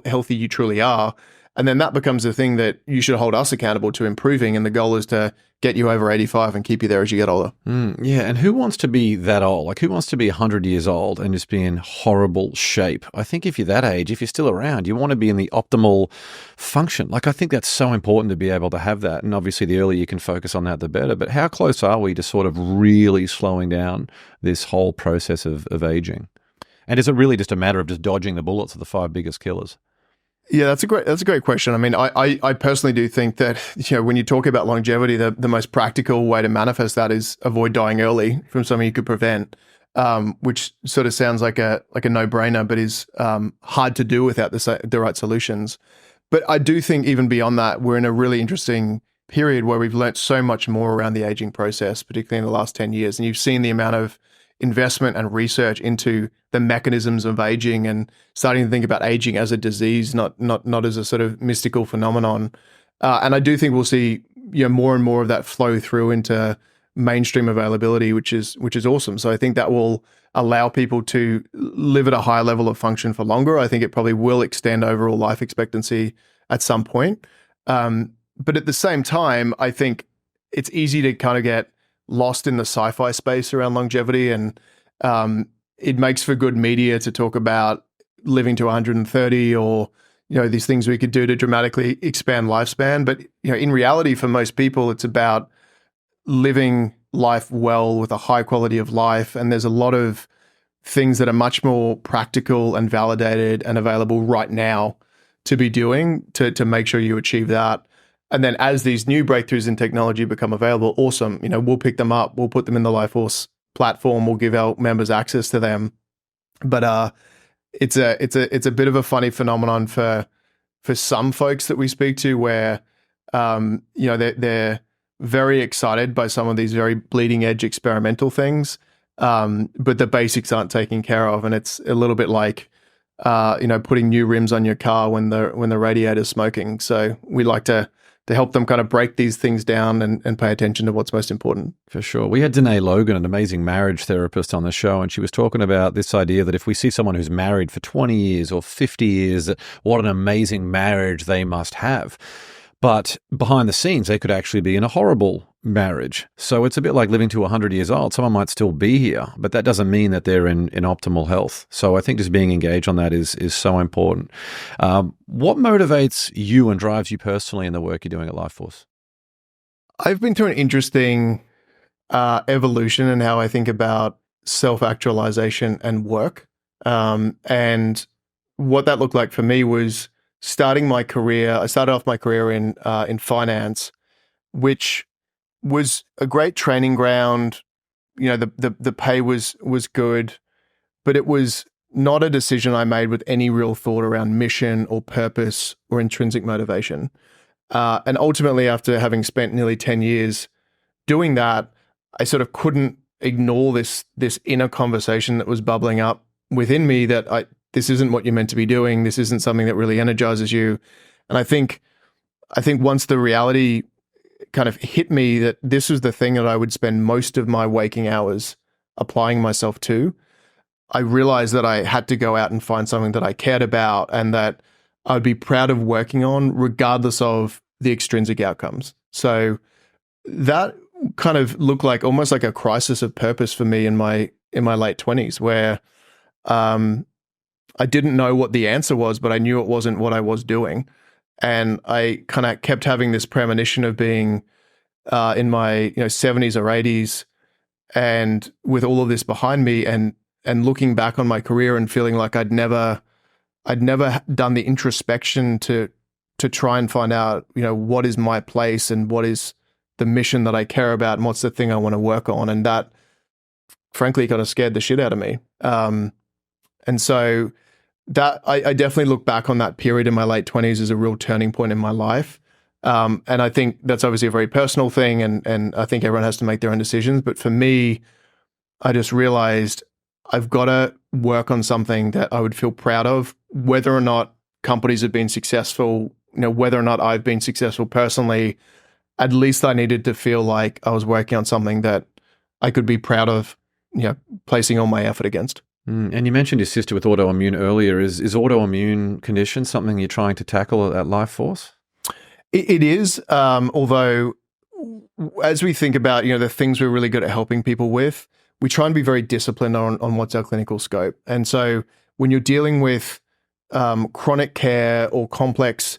healthy you truly are. And then that becomes the thing that you should hold us accountable to improving. And the goal is to get you over 85 and keep you there as you get older. Yeah. And who wants to be that old? Like, who wants to be 100 years old and just be in horrible shape? I think if you're that age, if you're still around, you want to be in the optimal function. Like, I think that's so important to be able to have that. And obviously, the earlier you can focus on that, the better. But how close are we to sort of really slowing down this whole process of aging? And is it really just a matter of just dodging the bullets of the 5 biggest killers? Yeah, that's a great question. I mean, I personally do think that, when you talk about longevity, the most practical way to manifest that is avoid dying early from something you could prevent, which sort of sounds like a no-brainer, but is hard to do without the right solutions. But I do think even beyond that, we're in a really interesting period where we've learnt so much more around the aging process, particularly in the last 10 years. And you've seen the amount of investment and research into the mechanisms of aging and starting to think about aging as a disease, not as a sort of mystical phenomenon. And I do think we'll see more and more of that flow through into mainstream availability, which is awesome. So I think that will allow people to live at a higher level of function for longer. I think it probably will extend overall life expectancy at some point. But at the same time, I think it's easy to kind of get lost in the sci-fi space around longevity, and it makes for good media to talk about living to 130 or these things we could do to dramatically expand lifespan. But in reality, for most people, it's about living life well with a high quality of life. And there's a lot of things that are much more practical and validated and available right now to be doing to make sure you achieve that. And then as these new breakthroughs in technology become available, awesome. We'll pick them up. We'll put them in the Lifeforce platform. We'll give our members access to them. But it's a bit of a funny phenomenon for some folks that we speak to, where they're very excited by some of these very bleeding edge experimental things, but the basics aren't taken care of, and it's a little bit like putting new rims on your car when the radiator's smoking. So we like to help them kind of break these things down and pay attention to what's most important. For sure. We had Danae Logan, an amazing marriage therapist, on the show, and she was talking about this idea that if we see someone who's married for 20 years or 50 years, what an amazing marriage they must have. But behind the scenes, they could actually be in a horrible marriage. So it's a bit like living to 100 years old. Someone might still be here, but that doesn't mean that they're in optimal health. So I think just being engaged on that is so important. What motivates you and drives you personally in the work you're doing at Lifeforce? I've been through an interesting evolution in how I think about self-actualization and work. And what that looked like for me was starting my career, I started off my career in finance, which was a great training ground. You know, the pay was good, but it was not a decision I made with any real thought around mission or purpose or intrinsic motivation. And ultimately, after having spent nearly 10 years doing that, I sort of couldn't ignore this inner conversation that was bubbling up within me that this isn't what you're meant to be doing. This isn't something that really energizes you. And I think once the reality kind of hit me that this was the thing that I would spend most of my waking hours applying myself to, I realized that I had to go out and find something that I cared about and that I would be proud of working on regardless of the extrinsic outcomes. So that kind of looked like almost like a crisis of purpose for me in my late 20s, where I didn't know what the answer was, but I knew it wasn't what I was doing. And I kind of kept having this premonition of being in my 70s or 80s, and with all of this behind me, and looking back on my career and feeling like I'd never done the introspection to try and find out, what is my place and what is the mission that I care about and what's the thing I want to work on. And that, frankly, kind of scared the shit out of me. And so that I definitely look back on that period in my late 20s as a real turning point in my life. And I think that's obviously a very personal thing, and I think everyone has to make their own decisions. But for me, I just realized I've got to work on something that I would feel proud of, whether or not companies have been successful, whether or not I've been successful personally. At least I needed to feel like I was working on something that I could be proud of, placing all my effort against. And you mentioned your sister with autoimmune earlier. Is autoimmune condition something you're trying to tackle at Lifeforce? It is, although as we think about, the things we're really good at helping people with, we try and be very disciplined on what's our clinical scope. And so when you're dealing with chronic care or complex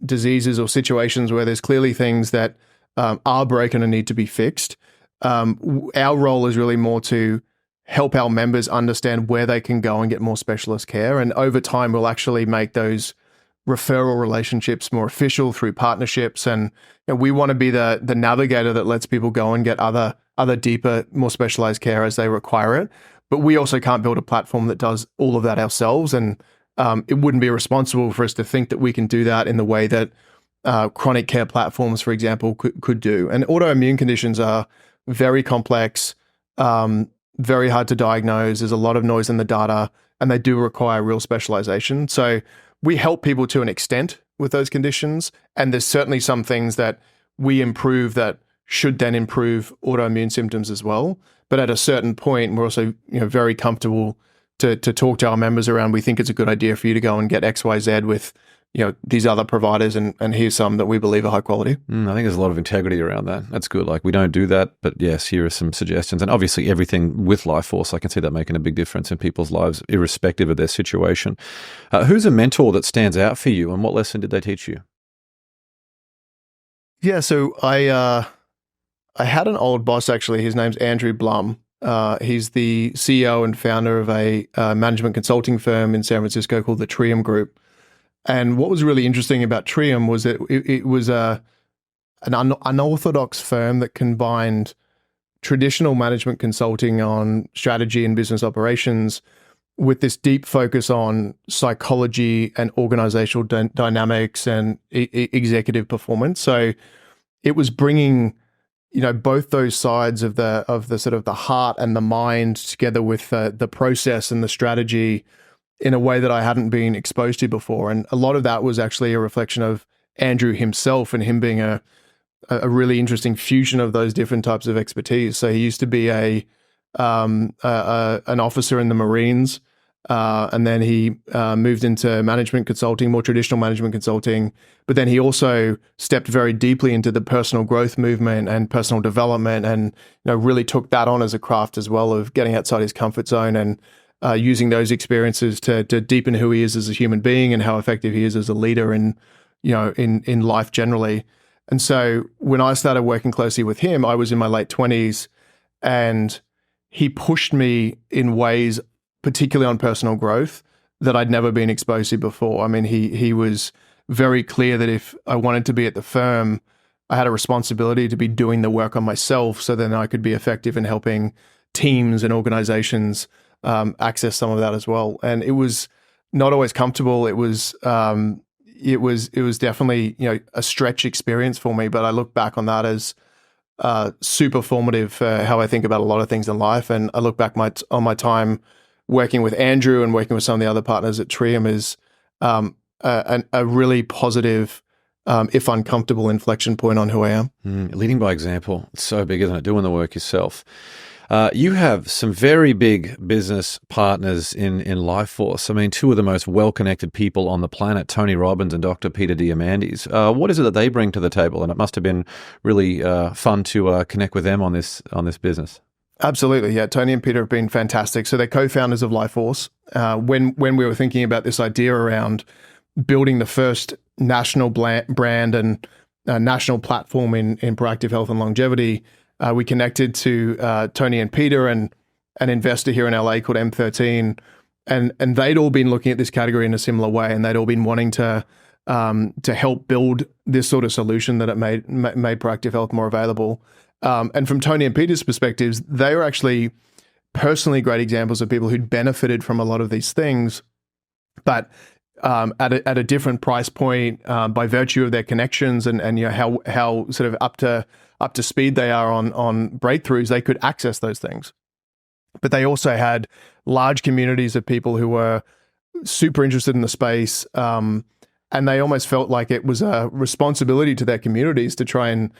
diseases or situations where there's clearly things that are broken and need to be fixed, our role is really more to help our members understand where they can go and get more specialist care. And over time, we'll actually make those referral relationships more official through partnerships. And we want to be the navigator that lets people go and get other deeper, more specialized care as they require it. But we also can't build a platform that does all of that ourselves. And it wouldn't be responsible for us to think that we can do that in the way that chronic care platforms, for example, could do. And autoimmune conditions are very complex, very hard to diagnose. There's a lot of noise in the data, and they do require real specialization. So we help people to an extent with those conditions, and there's certainly some things that we improve that should then improve autoimmune symptoms as well. But at a certain point, we're also very comfortable to talk to our members around, we think it's a good idea for you to go and get XYZ with these other providers, and here's some that we believe are high quality. I think there's a lot of integrity around that. That's good. Like, we don't do that, but yes, here are some suggestions. And obviously everything with Lifeforce, I can see that making a big difference in people's lives, irrespective of their situation. Who's a mentor that stands out for you, and what lesson did they teach you? Yeah, so I had an old boss, actually. His name's Andrew Blum. He's the CEO and founder of a management consulting firm in San Francisco called the Trium Group. And what was really interesting about Trium was that it was an unorthodox firm that combined traditional management consulting on strategy and business operations with this deep focus on psychology and organizational dynamics and executive performance. So it was bringing both those sides of the sort of the heart and the mind together with the process and the strategy in a way that I hadn't been exposed to before. And a lot of that was actually a reflection of Andrew himself and him being a really interesting fusion of those different types of expertise. So he used to be an officer in the Marines, and then he moved into management consulting, more traditional management consulting. But then he also stepped very deeply into the personal growth movement and personal development, and really took that on as a craft as well, of getting outside his comfort zone and using those experiences to deepen who he is as a human being and how effective he is as a leader in life generally. And so when I started working closely with him, I was in my late 20s, and he pushed me in ways, particularly on personal growth, that I'd never been exposed to before. I mean, he was very clear that if I wanted to be at the firm, I had a responsibility to be doing the work on myself so then I could be effective in helping teams and organizations access some of that as well. And it was not always comfortable. It was definitely, a stretch experience for me, but I look back on that as super formative for how I think about a lot of things in life. And I look back on my time working with Andrew and working with some of the other partners at Trium as a really positive, if uncomfortable, inflection point on who I am. Leading by example. It's so big, isn't it? Doing the work yourself. You have some very big business partners in Lifeforce. I mean, two of the most well-connected people on the planet, Tony Robbins and Dr. Peter Diamandis. What is it that they bring to the table? And it must have been really fun to connect with them on this business. Absolutely, yeah. Tony and Peter have been fantastic. So they're co-founders of Lifeforce. When we were thinking about this idea around building the first national brand and national platform in proactive health and longevity, we connected to Tony and Peter and an investor here in LA called M13, and they'd all been looking at this category in a similar way, and they'd all been wanting to help build this sort of solution that it made proactive health more available. And from Tony and Peter's perspectives, they were actually personally great examples of people who'd benefited from a lot of these things, but at a different price point by virtue of their connections and how sort of up to speed they are on breakthroughs, they could access those things. But they also had large communities of people who were super interested in the space, and they almost felt like it was a responsibility to their communities to try and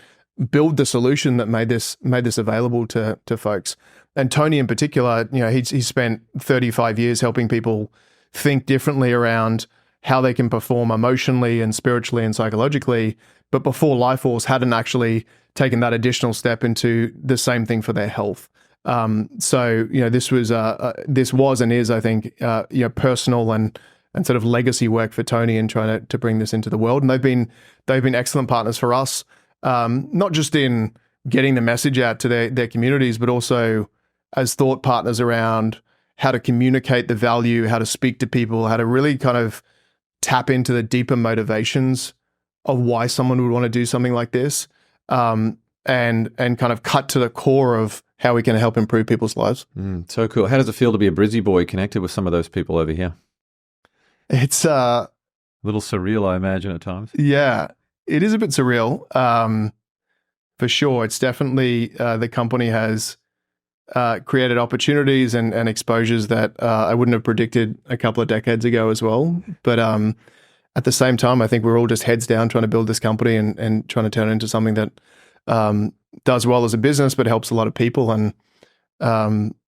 build the solution that made this available to folks. And Tony in particular, he spent 35 years helping people think differently around how they can perform emotionally and spiritually and psychologically. But before Lifeforce hadn't actually taken that additional step into the same thing for their health. So this was and is, I think, personal and sort of legacy work for Tony in trying to bring this into the world. And they've been excellent partners for us. Not just in getting the message out to their communities, but also as thought partners around how to communicate the value, how to speak to people, how to really kind of tap into the deeper motivations of why someone would want to do something like this, and kind of cut to the core of how we can help improve people's lives. So cool. How does it feel to be a Brizzy boy connected with some of those people over here? It's a little surreal, I imagine, at times. Yeah. It is a bit surreal, for sure. It's definitely the company has created opportunities and exposures that I wouldn't have predicted a couple of decades ago as well. But at the same time, I think we're all just heads down trying to build this company and trying to turn it into something that does well as a business, but helps a lot of people. And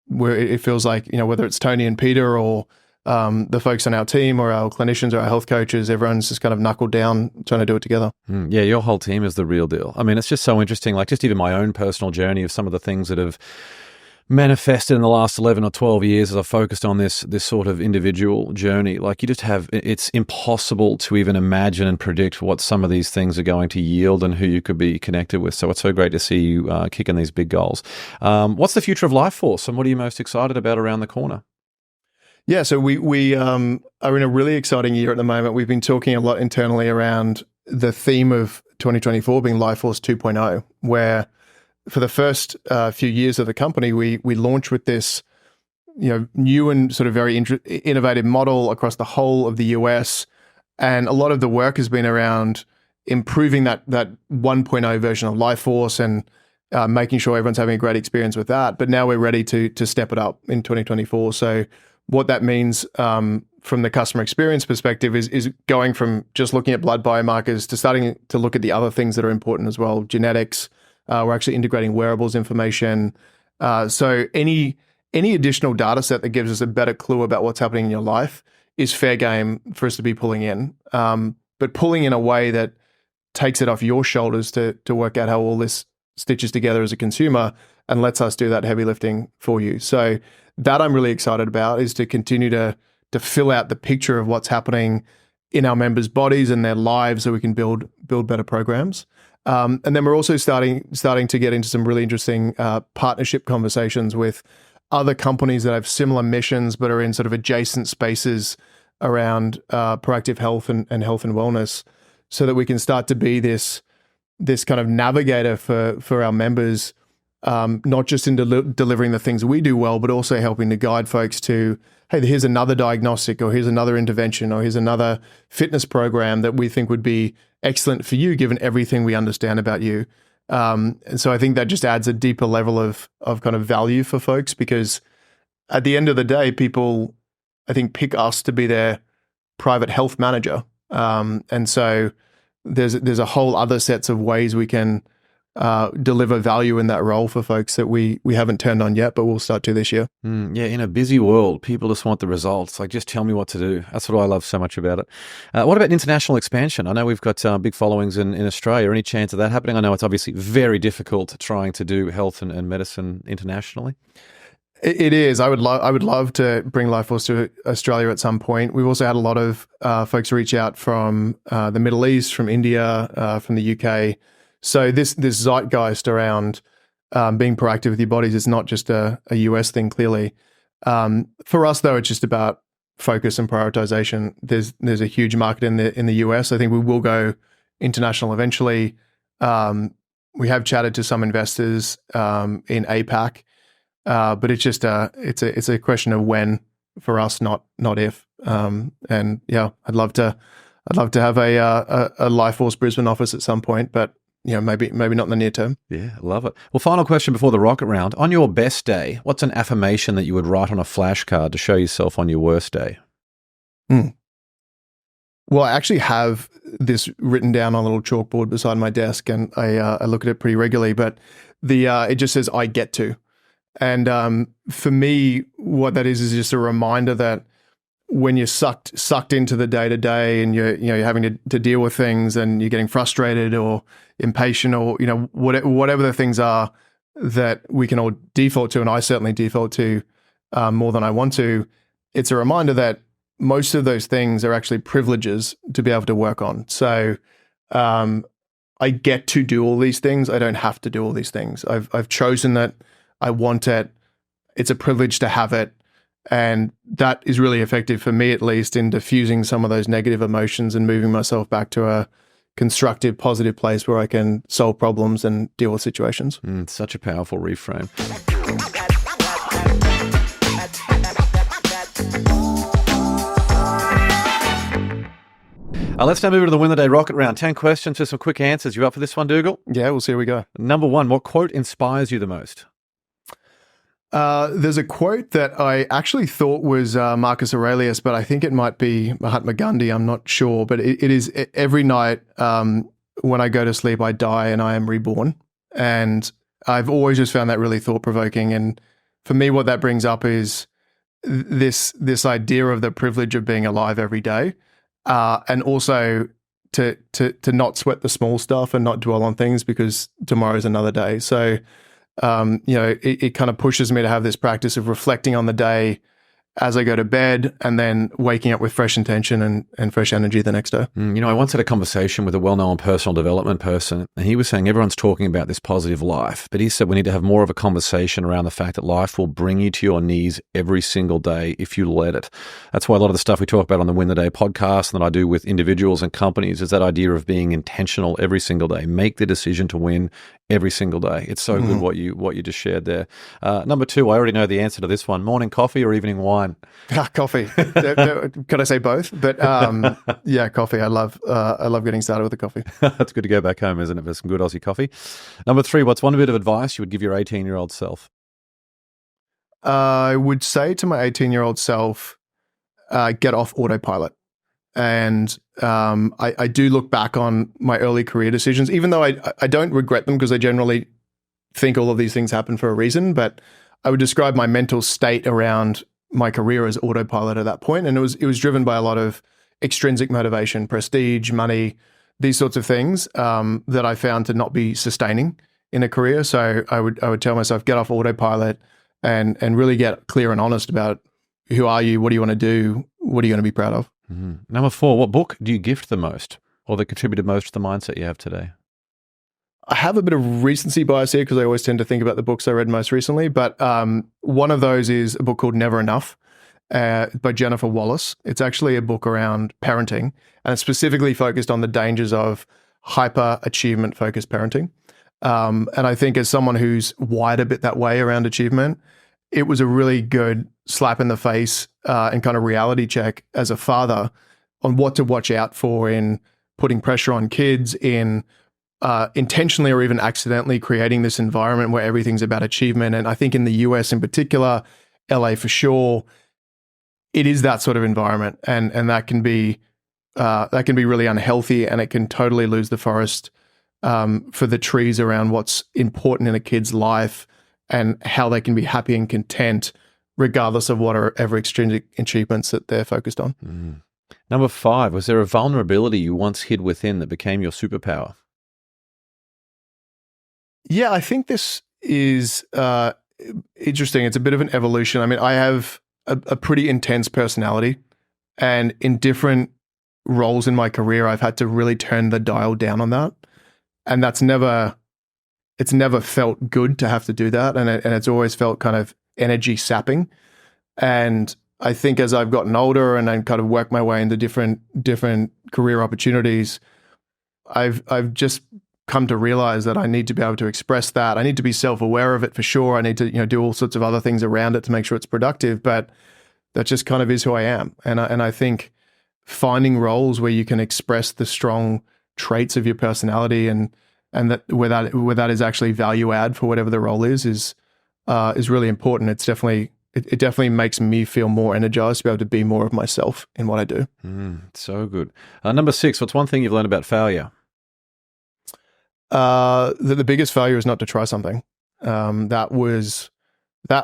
where it feels like, whether it's Tony and Peter or the folks on our team or our clinicians or our health coaches, everyone's just kind of knuckled down trying to do it together. Yeah, your whole team is the real deal. I mean, it's just so interesting, like just even my own personal journey of some of the things that have manifested in the last 11 or 12 years as I've focused on this sort of individual journey. Like it's impossible to even imagine and predict what some of these things are going to yield and who you could be connected with. So it's so great to see you kicking these big goals. What's the future of Lifeforce and what are you most excited about around the corner? Yeah, so we are in a really exciting year at the moment. We've been talking a lot internally around the theme of 2024 being Lifeforce 2.0, where for the first few years of the company, we launched with this new and sort of very innovative model across the whole of the US. And a lot of the work has been around improving that 1.0 version of Lifeforce and making sure everyone's having a great experience with that. But now we're ready to step it up in 2024. So what that means from the customer experience perspective is going from just looking at blood biomarkers to starting to look at the other things that are important as well. Genetics, we're actually integrating wearables information. So any additional data set that gives us a better clue about what's happening in your life is fair game for us to be pulling in. But pulling in a way that takes it off your shoulders to work out how all this stitches together as a consumer and lets us do that heavy lifting for you. So that I'm really excited about is to continue to fill out the picture of what's happening in our members' bodies and their lives so we can build better programs. And then we're also starting to get into some really interesting partnership conversations with other companies that have similar missions but are in sort of adjacent spaces around proactive health and health and wellness, so that we can start to be this kind of navigator for our members, not just in delivering the things we do well, but also helping to guide folks to, hey, here's another diagnostic, or here's another intervention, or here's another fitness program that we think would be excellent for you, given everything we understand about you. And so I think that just adds a deeper level of kind of value for folks, because at the end of the day, people, I think, pick us to be their private health manager. And so there's a whole other sets of ways we can deliver value in that role for folks that we haven't turned on yet, but we'll start to this year. Yeah, in a busy world, people just want the results. Like, just tell me what to do. That's what I love so much about it. What about international expansion? I know we've got big followings in Australia. Any chance of that happening? I know it's obviously very difficult trying to do health and medicine internationally. It is. I would love to bring Lifeforce to Australia at some point. We've also had a lot of folks reach out from the Middle East, from India, from the UK. So this zeitgeist around being proactive with your bodies is not just a US thing, clearly. For us, though, it's just about focus and prioritization. There's a huge market in the US. I think we will go international eventually. We have chatted to some investors in APAC. But it's just it's a question of when for us, not if. And yeah, I'd love to have a Lifeforce Brisbane office at some point, but maybe not in the near term. Yeah, love it. Well, final question before the rocket round. On your best day, what's an affirmation that you would write on a flashcard to show yourself on your worst day? Well, I actually have this written down on a little chalkboard beside my desk, and I look at it pretty regularly. But it just says "I get to." And for me, what that is just a reminder that when you're sucked into the day to day, and you're having to deal with things, and you're getting frustrated or impatient, or whatever the things are that we can all default to, and I certainly default to more than I want to. It's a reminder that most of those things are actually privileges to be able to work on. So I get to do all these things. I don't have to do all these things. I've chosen that. I want it. It's a privilege to have it. And that is really effective for me, at least, in diffusing some of those negative emotions and moving myself back to a constructive, positive place where I can solve problems and deal with situations. Such a powerful reframe. Let's now move to the Win the Day rocket round. 10 questions for some quick answers. You up for this one, Dugal? Yeah, we'll see how we go. Number 1, what quote inspires you the most? There's a quote that I actually thought was Marcus Aurelius, but I think it might be Mahatma Gandhi. I'm not sure, but it is every night when I go to sleep, I die and I am reborn. And I've always just found that really thought-provoking. And for me, what that brings up is this idea of the privilege of being alive every day, and also to not sweat the small stuff and not dwell on things, because tomorrow's another day. So it kind of pushes me to have this practice of reflecting on the day as I go to bed, and then waking up with fresh intention and fresh energy the next day. I once had a conversation with a well-known personal development person, and he was saying everyone's talking about this positive life, but he said we need to have more of a conversation around the fact that life will bring you to your knees every single day if you let it. That's why a lot of the stuff we talk about on the Win the Day podcast and that I do with individuals and companies is that idea of being intentional every single day. Make the decision to win every single day. It's so good what you just shared there. Number 2, I already know the answer to this one. Morning coffee or evening wine? Coffee. Could I say both? But yeah, coffee. I love getting started with the coffee. That's good to go back home, isn't it, for some good Aussie coffee? Number 3, what's one bit of advice you would give your 18-year-old self? I would say to my 18-year-old self, get off autopilot. And I do look back on my early career decisions, even though I don't regret them, because I generally think all of these things happen for a reason. But I would describe my mental state around my career as autopilot at that point. And it was driven by a lot of extrinsic motivation, prestige, money, these sorts of things that I found to not be sustaining in a career. So I would tell myself, get off autopilot and really get clear and honest about who are you, what do you want to do, what are you going to be proud of. Number 4, what book do you gift the most, or that contributed most to the mindset you have today? I have a bit of recency bias here because I always tend to think about the books I read most recently. But one of those is a book called Never Enough by Jennifer Wallace. It's actually a book around parenting, and it's specifically focused on the dangers of hyper achievement focused parenting. And I think as someone who's wired a bit that way around achievement, it was a really good slap in the face and kind of reality check as a father on what to watch out for in putting pressure on kids, in intentionally or even accidentally creating this environment where everything's about achievement. And I think in the US in particular, LA for sure, it is that sort of environment, and that can be really unhealthy, and it can totally lose the forest for the trees around what's important in a kid's life and how they can be happy and content regardless of whatever extrinsic achievements that they're focused on. Mm. Number 5, was there a vulnerability you once hid within that became your superpower? Yeah, I think this is interesting. It's a bit of an evolution. I mean, I have a pretty intense personality, and in different roles in my career, I've had to really turn the dial down on that. And it's never felt good to have to do that. And it's always felt kind of energy sapping. And I think as I've gotten older and I kind of worked my way into different career opportunities, I've just come to realize that I need to be able to express that. I need to be self-aware of it for sure. I need to, do all sorts of other things around it to make sure it's productive, but that just kind of is who I am. And I think finding roles where you can express the strong traits of your personality and that where that is actually value add for whatever the role is really important. It definitely makes me feel more energized to be able to be more of myself in what I do. So good. Number 6, what's one thing you've learned about failure? The biggest failure is not to try something. That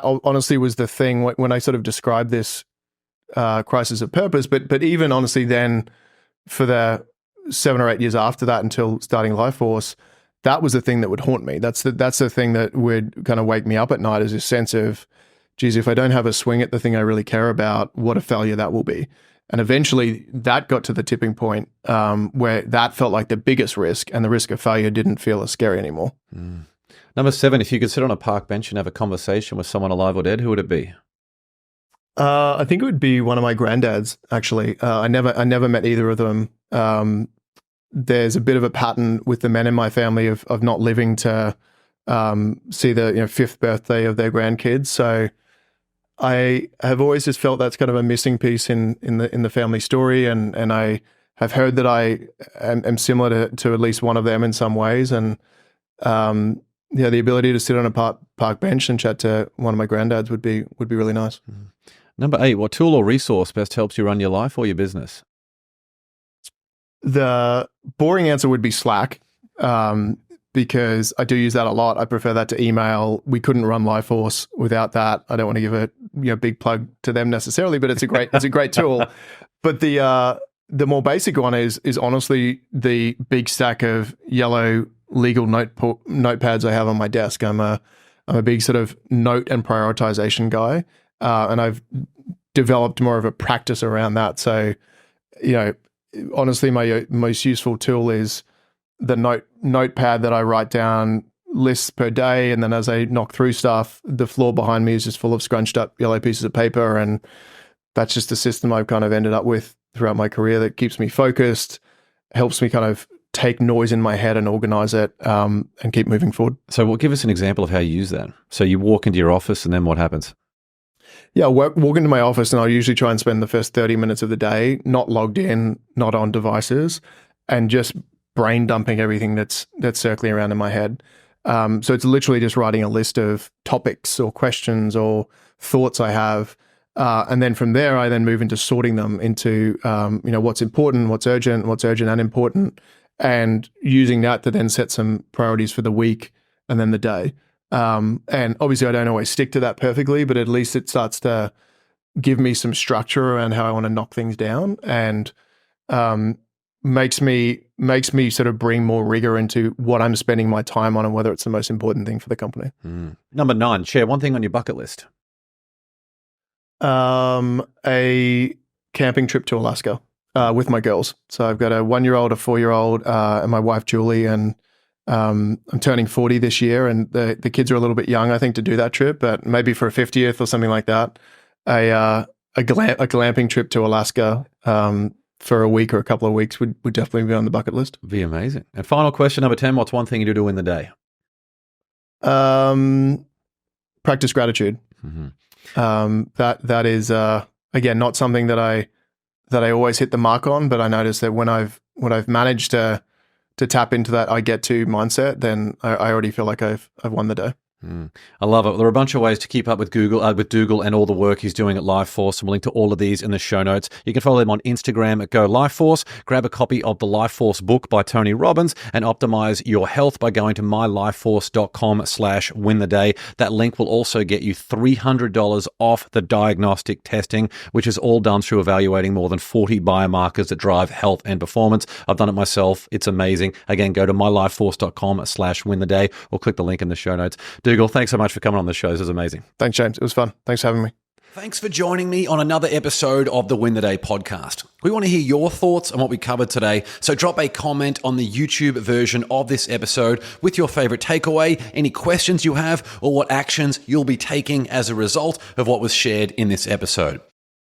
honestly was the thing when I sort of described this crisis of purpose, but even honestly then for the 7 or 8 years after that until starting Lifeforce, that was the thing that would haunt me. That's the thing that would kind of wake me up at night, is a sense of, geez, if I don't have a swing at the thing I really care about, what a failure that will be. And eventually that got to the tipping point where that felt like the biggest risk, and the risk of failure didn't feel as scary anymore. Number 7, if you could sit on a park bench and have a conversation with someone alive or dead, who would it be? I think it would be one of my granddads, actually. I never met either of them. There's a bit of a pattern with the men in my family of not living to see the 5th birthday of their grandkids. So I have always just felt that's kind of a missing piece in the family story, and I have heard that I am similar to at least one of them in some ways, and the ability to sit on a park bench and chat to one of my granddads would be really nice. Number 8, what tool or resource best helps you run your life or your business? The boring answer would be Slack, because I do use that a lot. I prefer that to email. We couldn't run Lifeforce without that. I don't want to give a big plug to them necessarily, but it's a great tool. But the more basic one is honestly the big stack of yellow legal notepads I have on my desk. I'm a big sort of note and prioritization guy, and I've developed more of a practice around that. So, honestly, my most useful tool is the notepad that I write down lists per day, and then as I knock through stuff, the floor behind me is just full of scrunched up yellow pieces of paper, and that's just a system I've kind of ended up with throughout my career that keeps me focused, helps me kind of take noise in my head and organize it, and keep moving forward. So give us an example of how you use that. So you walk into your office, and then what happens? Yeah, walk into my office, and I'll usually try and spend the first 30 minutes of the day not logged in, not on devices, and just brain dumping everything that's circling around in my head. So it's literally just writing a list of topics or questions or thoughts I have. And then from there, I then move into sorting them into, what's important, what's urgent and important, and using that to then set some priorities for the week and then the day. And obviously I don't always stick to that perfectly, but at least it starts to give me some structure around how I want to knock things down, and makes me sort of bring more rigor into what I'm spending my time on and whether it's the most important thing for the company. Number 9, share one thing on your bucket list. A camping trip to Alaska with my girls. So I've got a 1-year-old, a 4-year-old, and my wife Julie, and I'm turning 40 this year, and the kids are a little bit young, I think, to do that trip. But maybe for a 50th or something like that, a glamping trip to Alaska for a week or a couple of weeks would definitely be on the bucket list. Be amazing. And final question, number 10, what's one thing you do to win the day? Practice gratitude. That is again not something that I always hit the mark on, but I notice that when I've managed to tap into that I get to mindset, then I already feel like I've won the day. I love it. There are a bunch of ways to keep up with Dugal and all the work he's doing at Lifeforce. And we'll link to all of these in the show notes. You can follow him on Instagram at Go Lifeforce. Grab a copy of the Lifeforce book by Tony Robbins and optimize your health by going to mylifeforce.com/wintheday. That link will also get you $300 off the diagnostic testing, which is all done through evaluating more than 40 biomarkers that drive health and performance. I've done it myself. It's amazing. Again, go to mylifeforce.com/wintheday or click the link in the show notes. Dugal, thanks so much for coming on the show. This is amazing. Thanks, James. It was fun. Thanks for having me. Thanks for joining me on another episode of the Win the Day podcast. We want to hear your thoughts on what we covered today, so drop a comment on the YouTube version of this episode with your favorite takeaway, any questions you have, or what actions you'll be taking as a result of what was shared in this episode.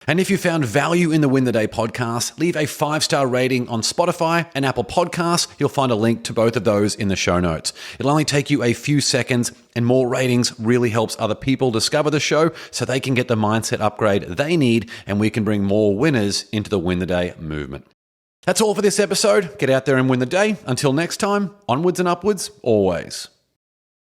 And if you found value in the Win the Day podcast, leave a 5-star rating on Spotify and Apple Podcasts. You'll find a link to both of those in the show notes. It'll only take you a few seconds, and more ratings really helps other people discover the show so they can get the mindset upgrade they need, and we can bring more winners into the Win the Day movement. That's all for this episode. Get out there and win the day. Until next time, onwards and upwards, always.